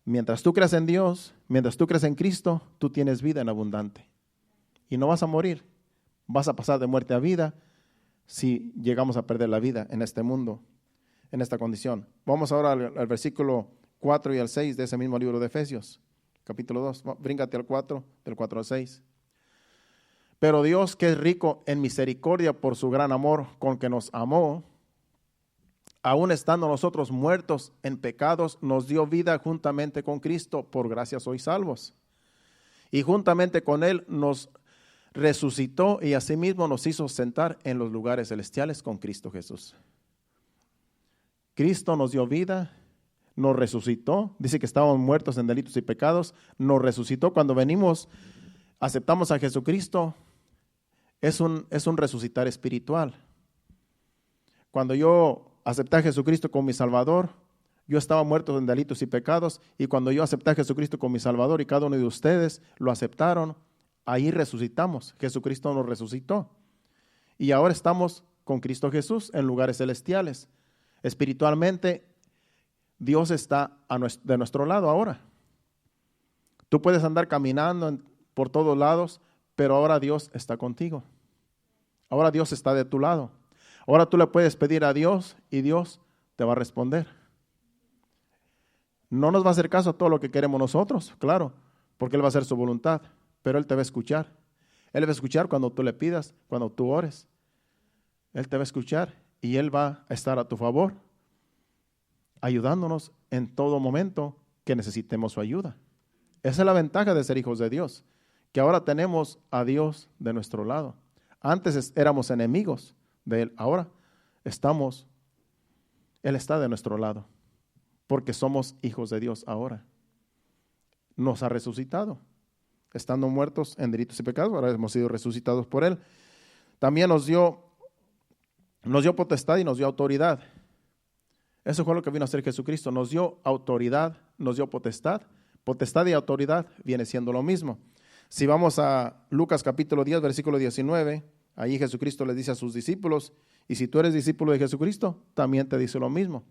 Mientras tú creas en Dios, mientras tú crees en Cristo, tú tienes vida en abundante. Y no vas a morir, vas a pasar de muerte a vida si llegamos a perder la vida en este mundo, en esta condición. Vamos ahora al versículo 4 y al 6 de ese mismo libro de Efesios, capítulo 2. Bríncate al 4, del 4 al 6. Pero Dios, que es rico en misericordia por su gran amor con que nos amó, aun estando nosotros muertos en pecados, nos dio vida juntamente con Cristo. Por gracia sois salvos. Y juntamente con Él nos resucitó y asimismo nos hizo sentar en los lugares celestiales con Cristo Jesús. Cristo nos dio vida, nos resucitó. Dice que estábamos muertos en delitos y pecados. Nos resucitó cuando venimos, aceptamos a Jesucristo. Es un resucitar espiritual. Cuando yo acepté a Jesucristo como mi Salvador, yo estaba muerto en delitos y pecados, y cuando yo acepté a Jesucristo como mi Salvador y cada uno de ustedes lo aceptaron, ahí resucitamos. Jesucristo nos resucitó. Y ahora estamos con Cristo Jesús en lugares celestiales. Espiritualmente, Dios está de nuestro lado ahora. Tú puedes andar caminando por todos lados, pero ahora Dios está contigo. Ahora Dios está de tu lado. Ahora tú le puedes pedir a Dios y Dios te va a responder. No nos va a hacer caso a todo lo que queremos nosotros, claro, porque Él va a hacer su voluntad, pero Él te va a escuchar. Él va a escuchar cuando tú le pidas, cuando tú ores. Él te va a escuchar y Él va a estar a tu favor, ayudándonos en todo momento que necesitemos su ayuda. Esa es la ventaja de ser hijos de Dios, que ahora tenemos a Dios de nuestro lado. Antes éramos enemigos de Él, ahora Él está de nuestro lado, porque somos hijos de Dios ahora. Nos ha resucitado, estando muertos en delitos y pecados, ahora hemos sido resucitados por Él. También nos dio potestad y nos dio autoridad. Eso fue lo que vino a hacer Jesucristo, nos dio autoridad, nos dio potestad. Potestad y autoridad viene siendo lo mismo. Si vamos a Lucas capítulo 10, versículo 19, ahí Jesucristo le dice a sus discípulos, y si tú eres discípulo de Jesucristo, también te dice lo mismo.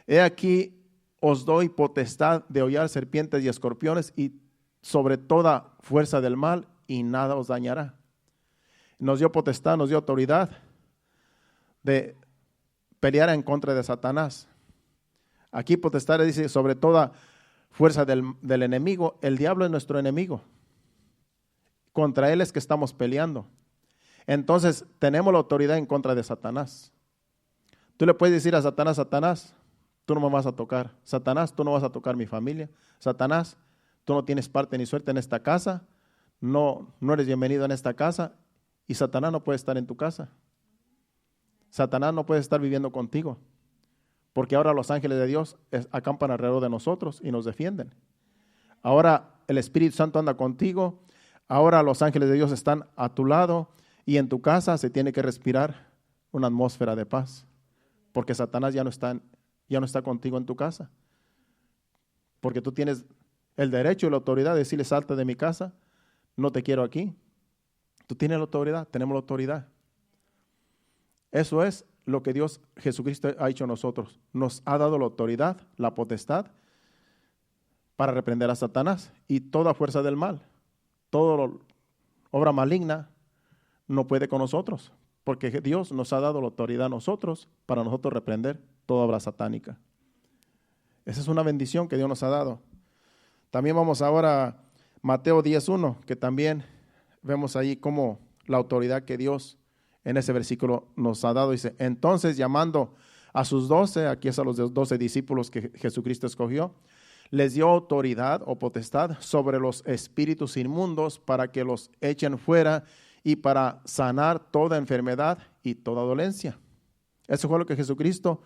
He aquí, os doy potestad de hollar serpientes y escorpiones y sobre toda fuerza del mal, y nada os dañará. Nos dio potestad, nos dio autoridad de pelear en contra de Satanás. Aquí potestad dice sobre toda fuerza del enemigo. El diablo es nuestro enemigo. Contra él es que estamos peleando. Entonces tenemos la autoridad en contra de Satanás. Tú le puedes decir a Satanás, Satanás, tú no me vas a tocar. Satanás, tú no vas a tocar mi familia. Satanás, tú no tienes parte ni suerte en esta casa. No eres bienvenido en esta casa. Y Satanás no puede estar en tu casa. Satanás no puede estar viviendo contigo. Porque ahora los ángeles de Dios acampan alrededor de nosotros y nos defienden. Ahora el Espíritu Santo anda contigo. Ahora los ángeles de Dios están a tu lado. Y en tu casa se tiene que respirar una atmósfera de paz. Porque Satanás ya no está contigo en tu casa. Porque tú tienes el derecho y la autoridad de decirle, salte de mi casa, no te quiero aquí. Tú tienes la autoridad, tenemos la autoridad. Eso es lo que Dios, Jesucristo, ha hecho a nosotros. Nos ha dado la autoridad, la potestad, para reprender a Satanás y toda fuerza del mal. Toda obra maligna no puede con nosotros, porque Dios nos ha dado la autoridad a nosotros para nosotros reprender toda obra satánica. Esa es una bendición que Dios nos ha dado. También vamos ahora a Mateo 10:1, que también vemos ahí cómo la autoridad que Dios en ese versículo nos ha dado. Dice, entonces llamando a sus 12, aquí es a los 12 discípulos que Jesucristo escogió, les dio autoridad o potestad sobre los espíritus inmundos para que los echen fuera y para sanar toda enfermedad y toda dolencia. Eso fue lo que Jesucristo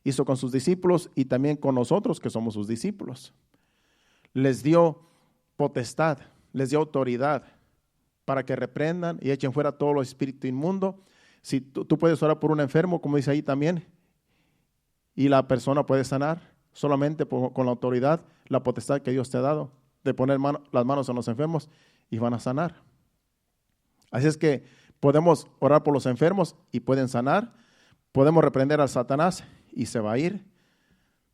hizo con sus discípulos y también con nosotros que somos sus discípulos. Les dio potestad, les dio autoridad para que reprendan y echen fuera todo los espíritus inmundos. Si tú puedes orar por un enfermo, como dice ahí también, y la persona puede sanar solamente con la autoridad, la potestad que Dios te ha dado, de poner las manos en los enfermos y van a sanar. Así es que podemos orar por los enfermos y pueden sanar, podemos reprender al Satanás y se va a ir.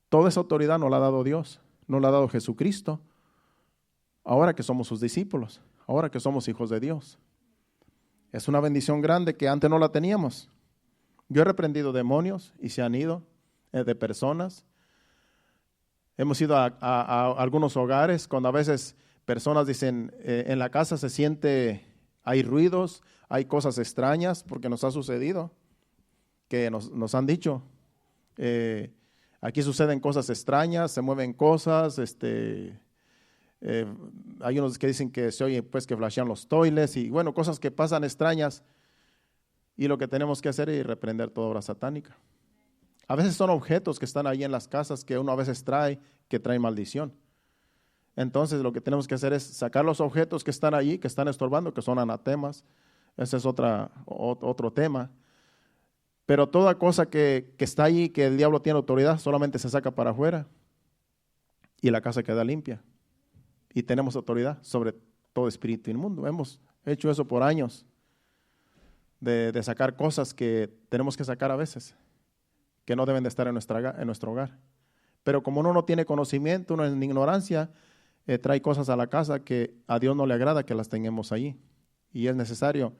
Toda esa autoridad nos la ha dado Dios, nos la ha dado Jesucristo, ahora que somos sus discípulos, ahora que somos hijos de Dios. Es una bendición grande que antes no la teníamos. Yo he reprendido demonios y se han ido de personas. Hemos ido a algunos hogares cuando a veces personas dicen en la casa se siente, hay ruidos, hay cosas extrañas, porque nos ha sucedido, que nos han dicho, aquí suceden cosas extrañas, se mueven cosas, hay unos que dicen que se oye pues que flashean los toiles y bueno, cosas que pasan extrañas, y lo que tenemos que hacer es reprender toda obra satánica. A veces son objetos que están ahí en las casas que uno a veces trae, que traen maldición. Entonces lo que tenemos que hacer es sacar los objetos que están allí, que están estorbando, que son anatemas. Ese es otro tema. Pero toda cosa que está allí, que el diablo tiene autoridad, solamente se saca para afuera y la casa queda limpia. Y tenemos autoridad sobre todo espíritu inmundo. Hemos hecho eso por años, de sacar cosas que tenemos que sacar a veces, que no deben de estar en nuestro hogar. Pero como uno no tiene conocimiento, uno en ignorancia, trae cosas a la casa que a Dios no le agrada que las tengamos allí. Y es necesario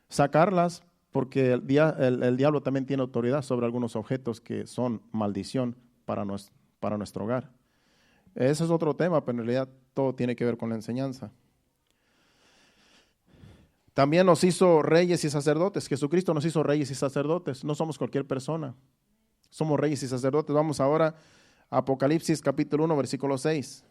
sacarlas porque el diablo también tiene autoridad sobre algunos objetos que son maldición para nuestro hogar. Ese es otro tema, pero en realidad todo tiene que ver con la enseñanza. También nos hizo reyes y sacerdotes. Jesucristo nos hizo reyes y sacerdotes. No somos cualquier persona. Somos reyes y sacerdotes. Vamos ahora a Apocalipsis capítulo 1, versículo 6.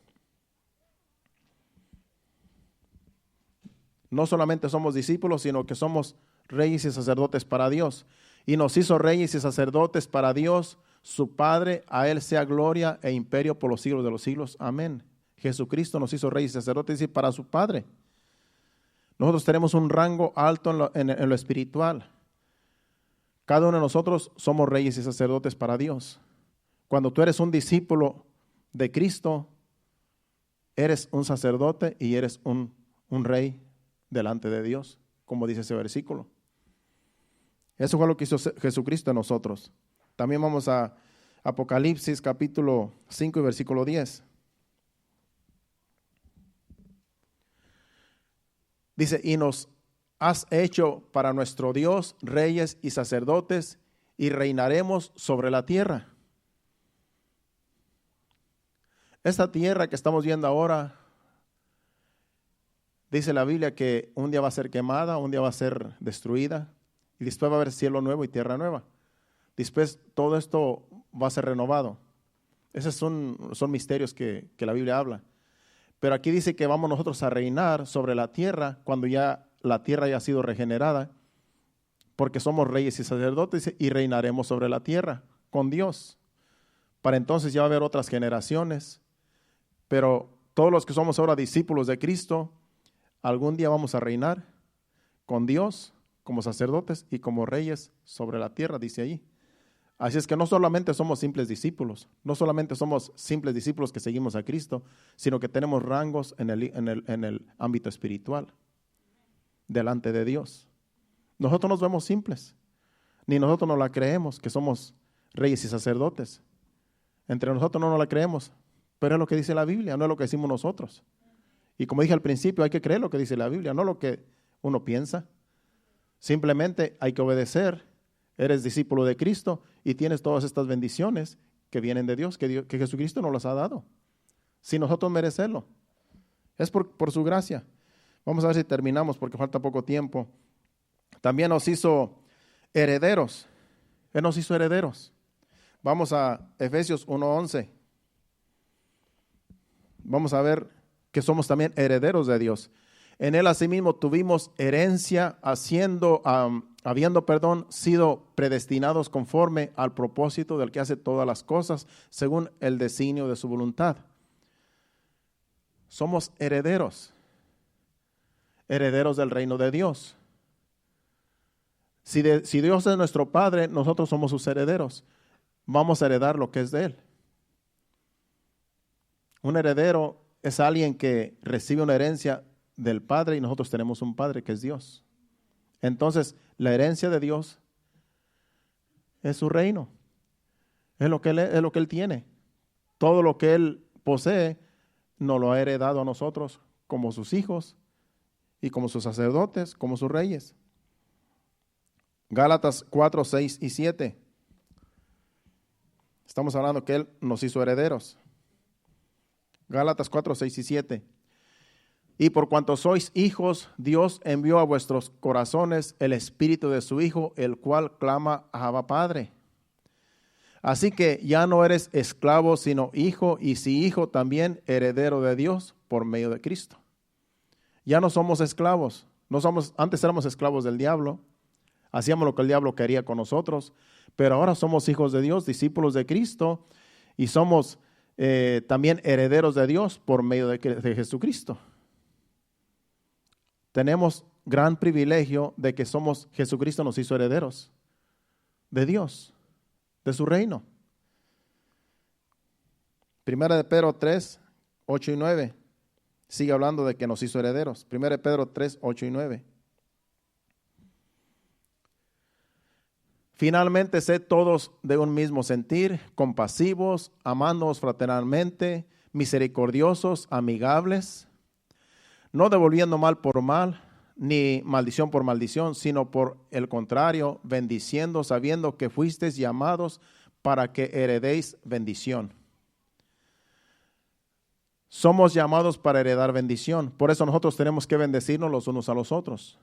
No solamente somos discípulos, sino que somos reyes y sacerdotes para Dios. Y nos hizo reyes y sacerdotes para Dios, su Padre. A Él sea gloria e imperio por los siglos de los siglos. Amén. Jesucristo nos hizo reyes y sacerdotes y para su Padre. Nosotros tenemos un rango alto en lo espiritual. Cada uno de nosotros somos reyes y sacerdotes para Dios. Cuando tú eres un discípulo de Cristo, eres un sacerdote y eres un rey delante de Dios, como dice ese versículo. Eso fue lo que hizo Jesucristo en nosotros. También vamos a Apocalipsis capítulo 5 y versículo 10. Dice, y nos has hecho para nuestro Dios reyes y sacerdotes y reinaremos sobre la tierra. Esta tierra que estamos viendo ahora, dice la Biblia que un día va a ser quemada, un día va a ser destruida y después va a haber cielo nuevo y tierra nueva. Después todo esto va a ser renovado. Esos son misterios que la Biblia habla. Pero aquí dice que vamos nosotros a reinar sobre la tierra cuando ya la tierra haya sido regenerada, porque somos reyes y sacerdotes y reinaremos sobre la tierra con Dios. Para entonces ya va a haber otras generaciones, pero todos los que somos ahora discípulos de Cristo, algún día vamos a reinar con Dios como sacerdotes y como reyes sobre la tierra, dice allí. Así es que no solamente somos simples discípulos, no solamente somos simples discípulos que seguimos a Cristo, sino que tenemos rangos en el ámbito espiritual, delante de Dios. Nosotros nos vemos simples, ni nosotros nos la creemos que somos reyes y sacerdotes. Entre nosotros no nos la creemos, pero es lo que dice la Biblia, no es lo que decimos nosotros. Y como dije al principio, hay que creer lo que dice la Biblia, no lo que uno piensa. Simplemente hay que obedecer. Eres discípulo de Cristo y tienes todas estas bendiciones que vienen de Dios, que Jesucristo nos las ha dado, sin nosotros merecerlo. Es por su gracia. Vamos a ver si terminamos porque falta poco tiempo. También nos hizo herederos. Él nos hizo herederos. Vamos a Efesios 1:11. Vamos a ver que somos también herederos de Dios. En él asimismo tuvimos herencia, habiendo sido predestinados conforme al propósito del que hace todas las cosas, según el designio de su voluntad. Somos herederos del reino de Dios. Si Dios es nuestro Padre, nosotros somos sus herederos. Vamos a heredar lo que es de Él. Un heredero es alguien que recibe una herencia del Padre y nosotros tenemos un Padre que es Dios. Entonces, la herencia de Dios es su reino. Es lo que Él tiene. Todo lo que Él posee nos lo ha heredado a nosotros como sus hijos y como sus sacerdotes, como sus reyes. Gálatas 4, 6 y 7. Estamos hablando que Él nos hizo herederos. Gálatas 4, 6 y 7. Y por cuanto sois hijos, Dios envió a vuestros corazones el espíritu de su Hijo, el cual clama, Abba, Padre. Así que ya no eres esclavo, sino hijo, y si hijo, también heredero de Dios por medio de Cristo. Ya no somos esclavos. Antes éramos esclavos del diablo. Hacíamos lo que el diablo quería con nosotros. Pero ahora somos hijos de Dios, discípulos de Cristo, y somos también herederos de Dios por medio de Jesucristo. Tenemos gran privilegio de que Jesucristo nos hizo herederos de Dios, de su reino. Primera de Pedro 3, 8 y 9. Sigue hablando de que nos hizo herederos. Primera de Pedro 3, 8 y 9. Finalmente, sed todos de un mismo sentir, compasivos, amándoos fraternalmente, misericordiosos, amigables, no devolviendo mal por mal, ni maldición por maldición, sino por el contrario, bendiciendo, sabiendo que fuisteis llamados para que heredéis bendición. Somos llamados para heredar bendición. Por eso nosotros tenemos que bendecirnos los unos a los otros.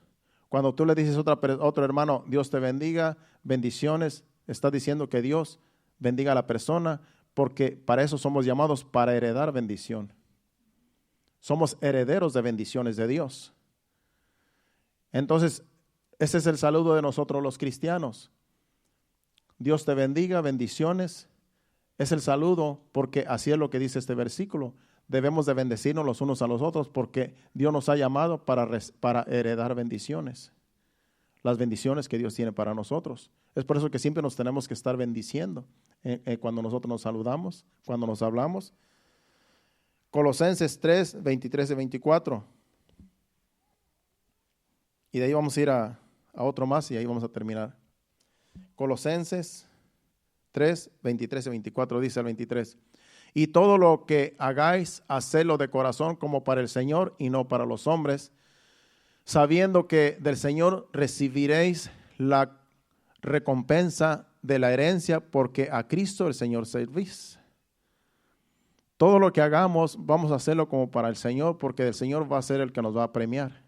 Cuando tú le dices a otro hermano, Dios te bendiga, bendiciones, estás diciendo que Dios bendiga a la persona, porque para eso somos llamados, para heredar bendición. Somos herederos de bendiciones de Dios. Entonces, ese es el saludo de nosotros los cristianos. Dios te bendiga, bendiciones. Es el saludo, porque así es lo que dice este versículo. Debemos de bendecirnos los unos a los otros porque Dios nos ha llamado para heredar bendiciones. Las bendiciones que Dios tiene para nosotros. Es por eso que siempre nos tenemos que estar bendiciendo cuando nosotros nos saludamos, cuando nos hablamos. Colosenses 3, 23 y 24. Y de ahí vamos a ir a otro más y ahí vamos a terminar. Colosenses 3, 23 y 24, dice el 23. Y todo lo que hagáis, hacedlo de corazón como para el Señor y no para los hombres, sabiendo que del Señor recibiréis la recompensa de la herencia, porque a Cristo el Señor servís. Todo lo que hagamos, vamos a hacerlo como para el Señor, porque el Señor va a ser el que nos va a premiar.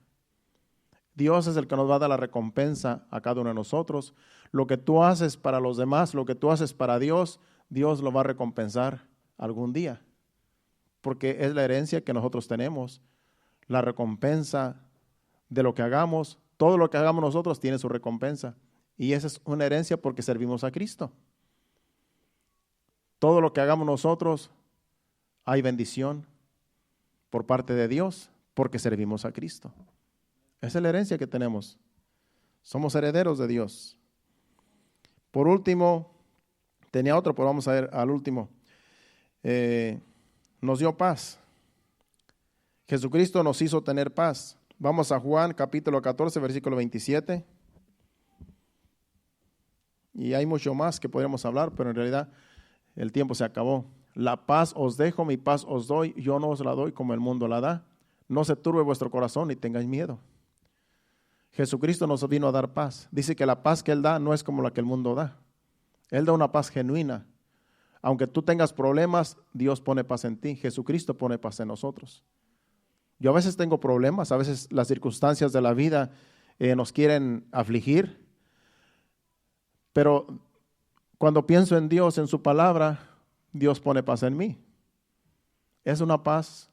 Dios es el que nos va a dar la recompensa a cada uno de nosotros. Lo que tú haces para los demás, lo que tú haces para Dios, Dios lo va a recompensar algún día, porque es la herencia que nosotros tenemos, la recompensa de lo que hagamos. Todo lo que hagamos nosotros tiene su recompensa, y esa es una herencia porque servimos a Cristo. Todo lo que hagamos nosotros, hay bendición por parte de Dios porque servimos a Cristo. Esa es la herencia que tenemos. Somos herederos de Dios. Por último, tenía otro, pero vamos a ver al último. Nos dio paz. Jesucristo nos hizo tener paz. Vamos a Juan capítulo 14, versículo 27. Y hay mucho más que podríamos hablar, pero en realidad el tiempo se acabó. La paz os dejo, mi paz os doy, yo no os la doy como el mundo la da. No se turbe vuestro corazón ni tengáis miedo. Jesucristo nos vino a dar paz. Dice que la paz que Él da no es como la que el mundo da. Él da una paz genuina. Aunque tú tengas problemas, Dios pone paz en ti. Jesucristo pone paz en nosotros. Yo a veces tengo problemas, a veces las circunstancias de la vida nos quieren afligir, pero Cuando pienso en Dios, en su palabra, Dios pone paz en mí. Es una paz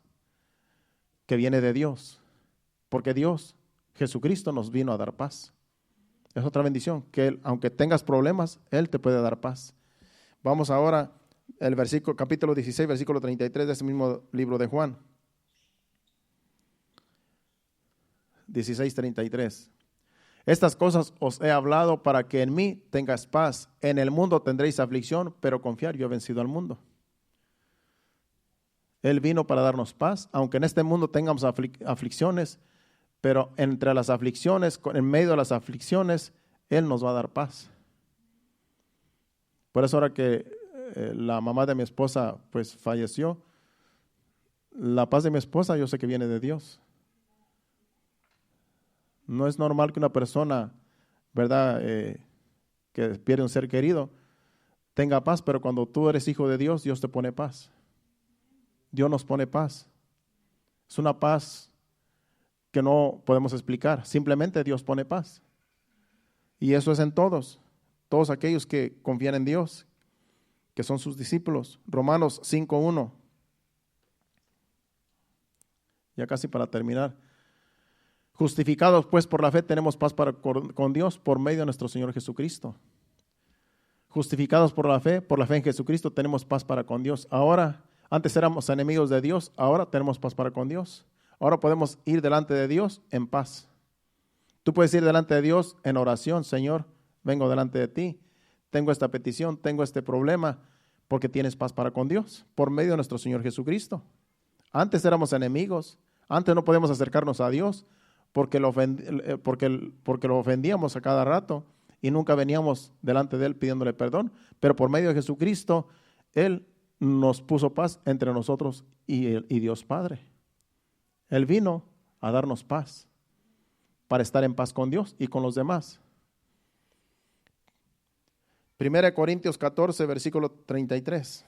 que viene de Dios, porque Dios, Jesucristo, nos vino a dar paz. Es otra bendición, que Él, aunque tengas problemas, Él te puede dar paz. Vamos ahora al capítulo 16, versículo 33 de ese mismo libro de Juan. 16:33. Estas cosas os he hablado para que en mí tengas paz. En el mundo tendréis aflicción, pero confiar, yo he vencido al mundo. Él vino para darnos paz, aunque en este mundo tengamos aflicciones, pero entre las aflicciones, en medio de las aflicciones, Él nos va a dar paz. Por eso ahora que la mamá de mi esposa pues falleció, la paz de mi esposa yo sé que viene de Dios. No es normal que una persona, ¿verdad?, que pierde un ser querido, tenga paz, pero cuando tú eres hijo de Dios, Dios te pone paz. Dios nos pone paz. Es una paz que no podemos explicar. Simplemente Dios pone paz. Y eso es en todos aquellos que confían en Dios, que son sus discípulos. Romanos 5:1. Ya casi para terminar. Justificados pues por la fe tenemos paz con Dios por medio de nuestro Señor Jesucristo. Justificados por la fe en Jesucristo tenemos paz para con Dios. Ahora, antes éramos enemigos de Dios, ahora tenemos paz para con Dios. Ahora podemos ir delante de Dios en paz. Tú puedes ir delante de Dios en oración. Señor, vengo delante de ti. Tengo esta petición, tengo este problema, porque tienes paz para con Dios por medio de nuestro Señor Jesucristo. Antes éramos enemigos, antes no podíamos acercarnos a Dios porque lo ofendíamos a cada rato y nunca veníamos delante de Él pidiéndole perdón, pero por medio de Jesucristo, Él nos puso paz entre nosotros y Dios Padre. Él vino a darnos paz para estar en paz con Dios y con los demás. 1 Corintios 14, versículo 33.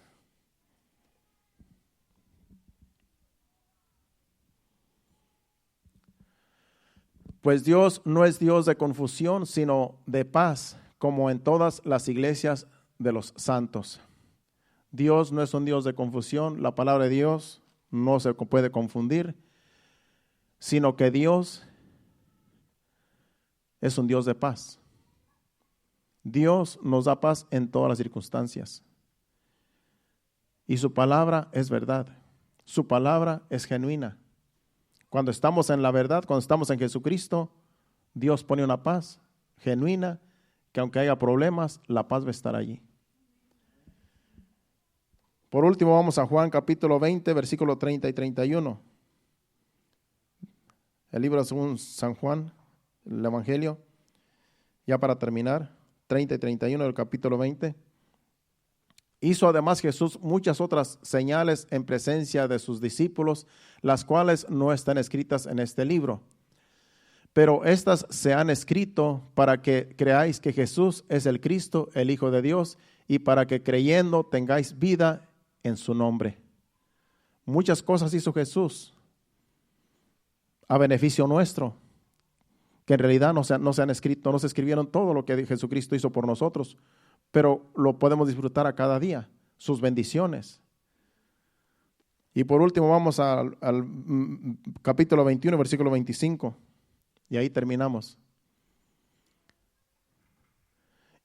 Pues Dios no es Dios de confusión, sino de paz, como en todas las iglesias de los santos. Dios no es un Dios de confusión, la palabra de Dios no se puede confundir, sino que Dios es un Dios de paz. Dios nos da paz en todas las circunstancias. Y su palabra es verdad. Su palabra es genuina. Cuando estamos en la verdad, cuando estamos en Jesucristo, Dios pone una paz genuina, que aunque haya problemas, la paz va a estar allí. Por último, vamos a Juan capítulo 20, versículo 30 y 31. El libro según San Juan, el Evangelio, ya para terminar, 30 y 31 del capítulo 20. Hizo además Jesús muchas otras señales en presencia de sus discípulos, las cuales no están escritas en este libro. Pero estas se han escrito para que creáis que Jesús es el Cristo, el Hijo de Dios, y para que creyendo tengáis vida en su nombre. Muchas cosas hizo Jesús a beneficio nuestro, que en realidad no se han escrito, no se escribieron todo lo que Jesucristo hizo por nosotros, pero lo podemos disfrutar a cada día, sus bendiciones. Y por último vamos al capítulo 21, versículo 25, y ahí terminamos.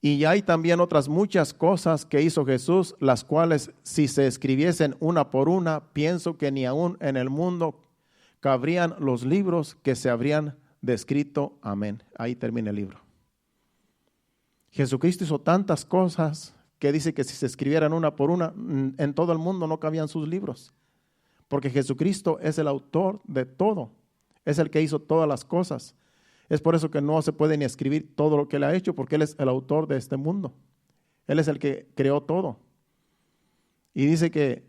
Y hay también otras muchas cosas que hizo Jesús, las cuales si se escribiesen una por una, pienso que ni aún en el mundo cabrían los libros que se habrían descrito. Amén. Ahí termina el libro. Jesucristo hizo tantas cosas que dice que si se escribieran una por una, en todo el mundo no cabían sus libros. Porque Jesucristo es el autor de todo. Es el que hizo todas las cosas. Es por eso que no se puede ni escribir todo lo que Él ha hecho, porque Él es el autor de este mundo. Él es el que creó todo. Y dice que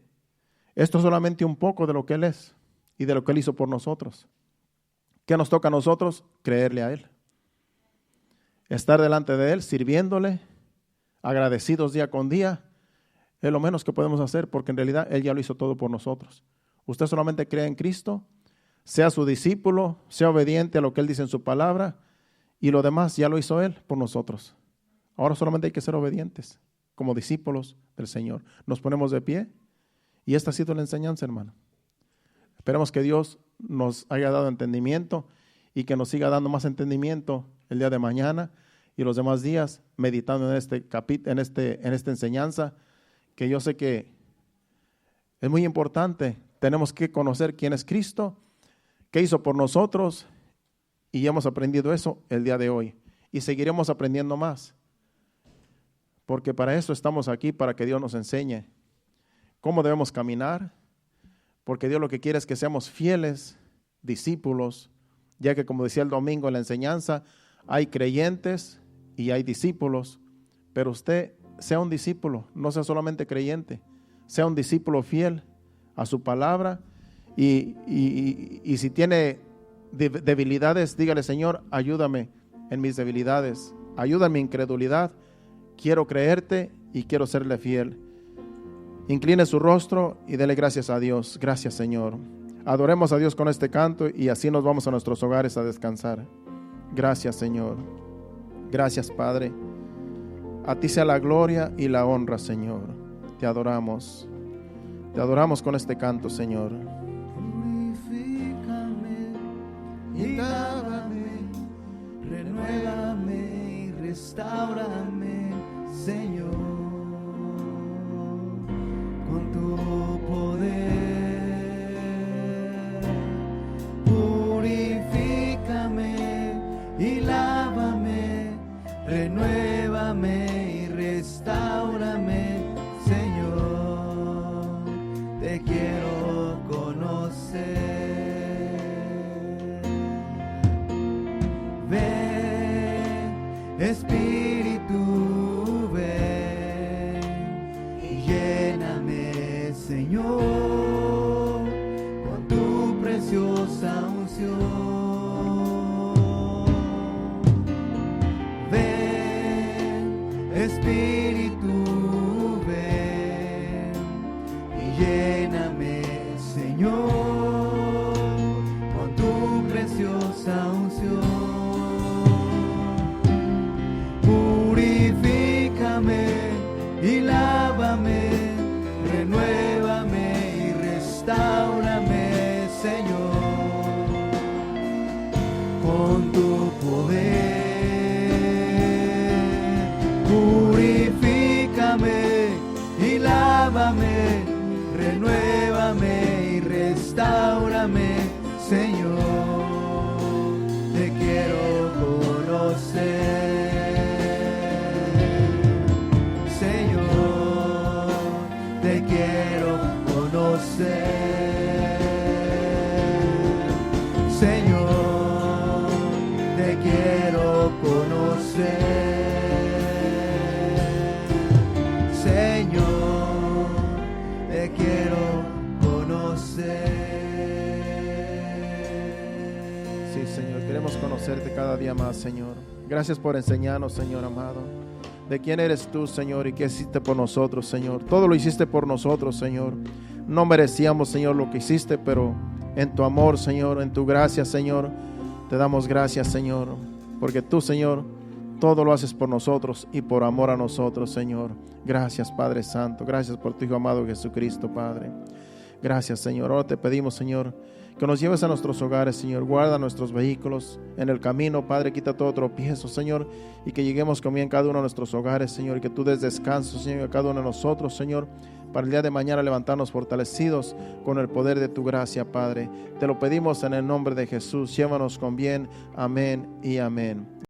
esto es solamente un poco de lo que Él es y de lo que Él hizo por nosotros. ¿Qué nos toca a nosotros? Creerle a Él. Estar delante de Él, sirviéndole, agradecidos día con día, es lo menos que podemos hacer, porque en realidad Él ya lo hizo todo por nosotros. Usted solamente cree en Cristo, sea su discípulo, sea obediente a lo que Él dice en su palabra, y lo demás ya lo hizo Él por nosotros. Ahora solamente hay que ser obedientes como discípulos del Señor. Nos ponemos de pie y esta ha sido la enseñanza, hermano. Esperemos que Dios nos haya dado entendimiento y que nos siga dando más entendimiento el día de mañana y los demás días, meditando en este capítulo, en esta enseñanza, que yo sé que es muy importante. Tenemos que conocer quién es Cristo, qué hizo por nosotros, y ya hemos aprendido eso el día de hoy. Y seguiremos aprendiendo más, porque para eso estamos aquí, para que Dios nos enseñe cómo debemos caminar, porque Dios lo que quiere es que seamos fieles discípulos, ya que, como decía el domingo en la enseñanza, hay creyentes y hay discípulos, pero usted sea un discípulo, no sea solamente creyente, sea un discípulo fiel a su palabra, y si tiene debilidades, dígale: Señor, ayúdame en mis debilidades, ayuda en mi incredulidad, quiero creerte y quiero serle fiel. Incline su rostro y dele gracias a Dios. Gracias, Señor. Adoremos a Dios con este canto y así nos vamos a nuestros hogares a descansar. Gracias, Señor. Gracias, Padre. A ti sea la gloria y la honra, Señor. Te adoramos. Te adoramos con este canto, Señor. Purifícame y lávame, renuévame y restáurame, Señor, con tu poder. Purifícame y lávame, renuévame y restáurame, Señor, te quiero conocer. Ven, Espíritu, ven y lléname, Señor, con tu preciosa unción. Ven, Espíritu, ven y lléname, Señor, con tu preciosa unción. Purifícame y lávame, renuévame y restáurame, Señor, con tu poder. Purifícame y lávame, renuévame y restáurame, Señor, te quiero conocer. Señor, te quiero conocer. Señor, te quiero conocer. Señor, te quiero conocer. Sí, Señor, queremos conocerte cada día más, Señor. Gracias por enseñarnos, Señor amado, de quién eres tú, Señor, y qué hiciste por nosotros, Señor. Todo lo hiciste por nosotros, Señor. No merecíamos, Señor, lo que hiciste, pero en tu amor, Señor, en tu gracia, Señor, te damos gracias, Señor, porque tú, Señor, todo lo haces por nosotros y por amor a nosotros, Señor. Gracias, Padre Santo. Gracias por tu Hijo amado Jesucristo, Padre. Gracias, Señor. Ahora te pedimos, Señor, que nos lleves a nuestros hogares, Señor. Guarda nuestros vehículos en el camino, Padre. Quita todo tropiezo, Señor, y que lleguemos con bien cada uno a nuestros hogares, Señor, y que tú des descanso, Señor, a cada uno de nosotros, Señor, para el día de mañana levantarnos fortalecidos con el poder de tu gracia, Padre. Te lo pedimos en el nombre de Jesús. Llévanos con bien. Amén y amén.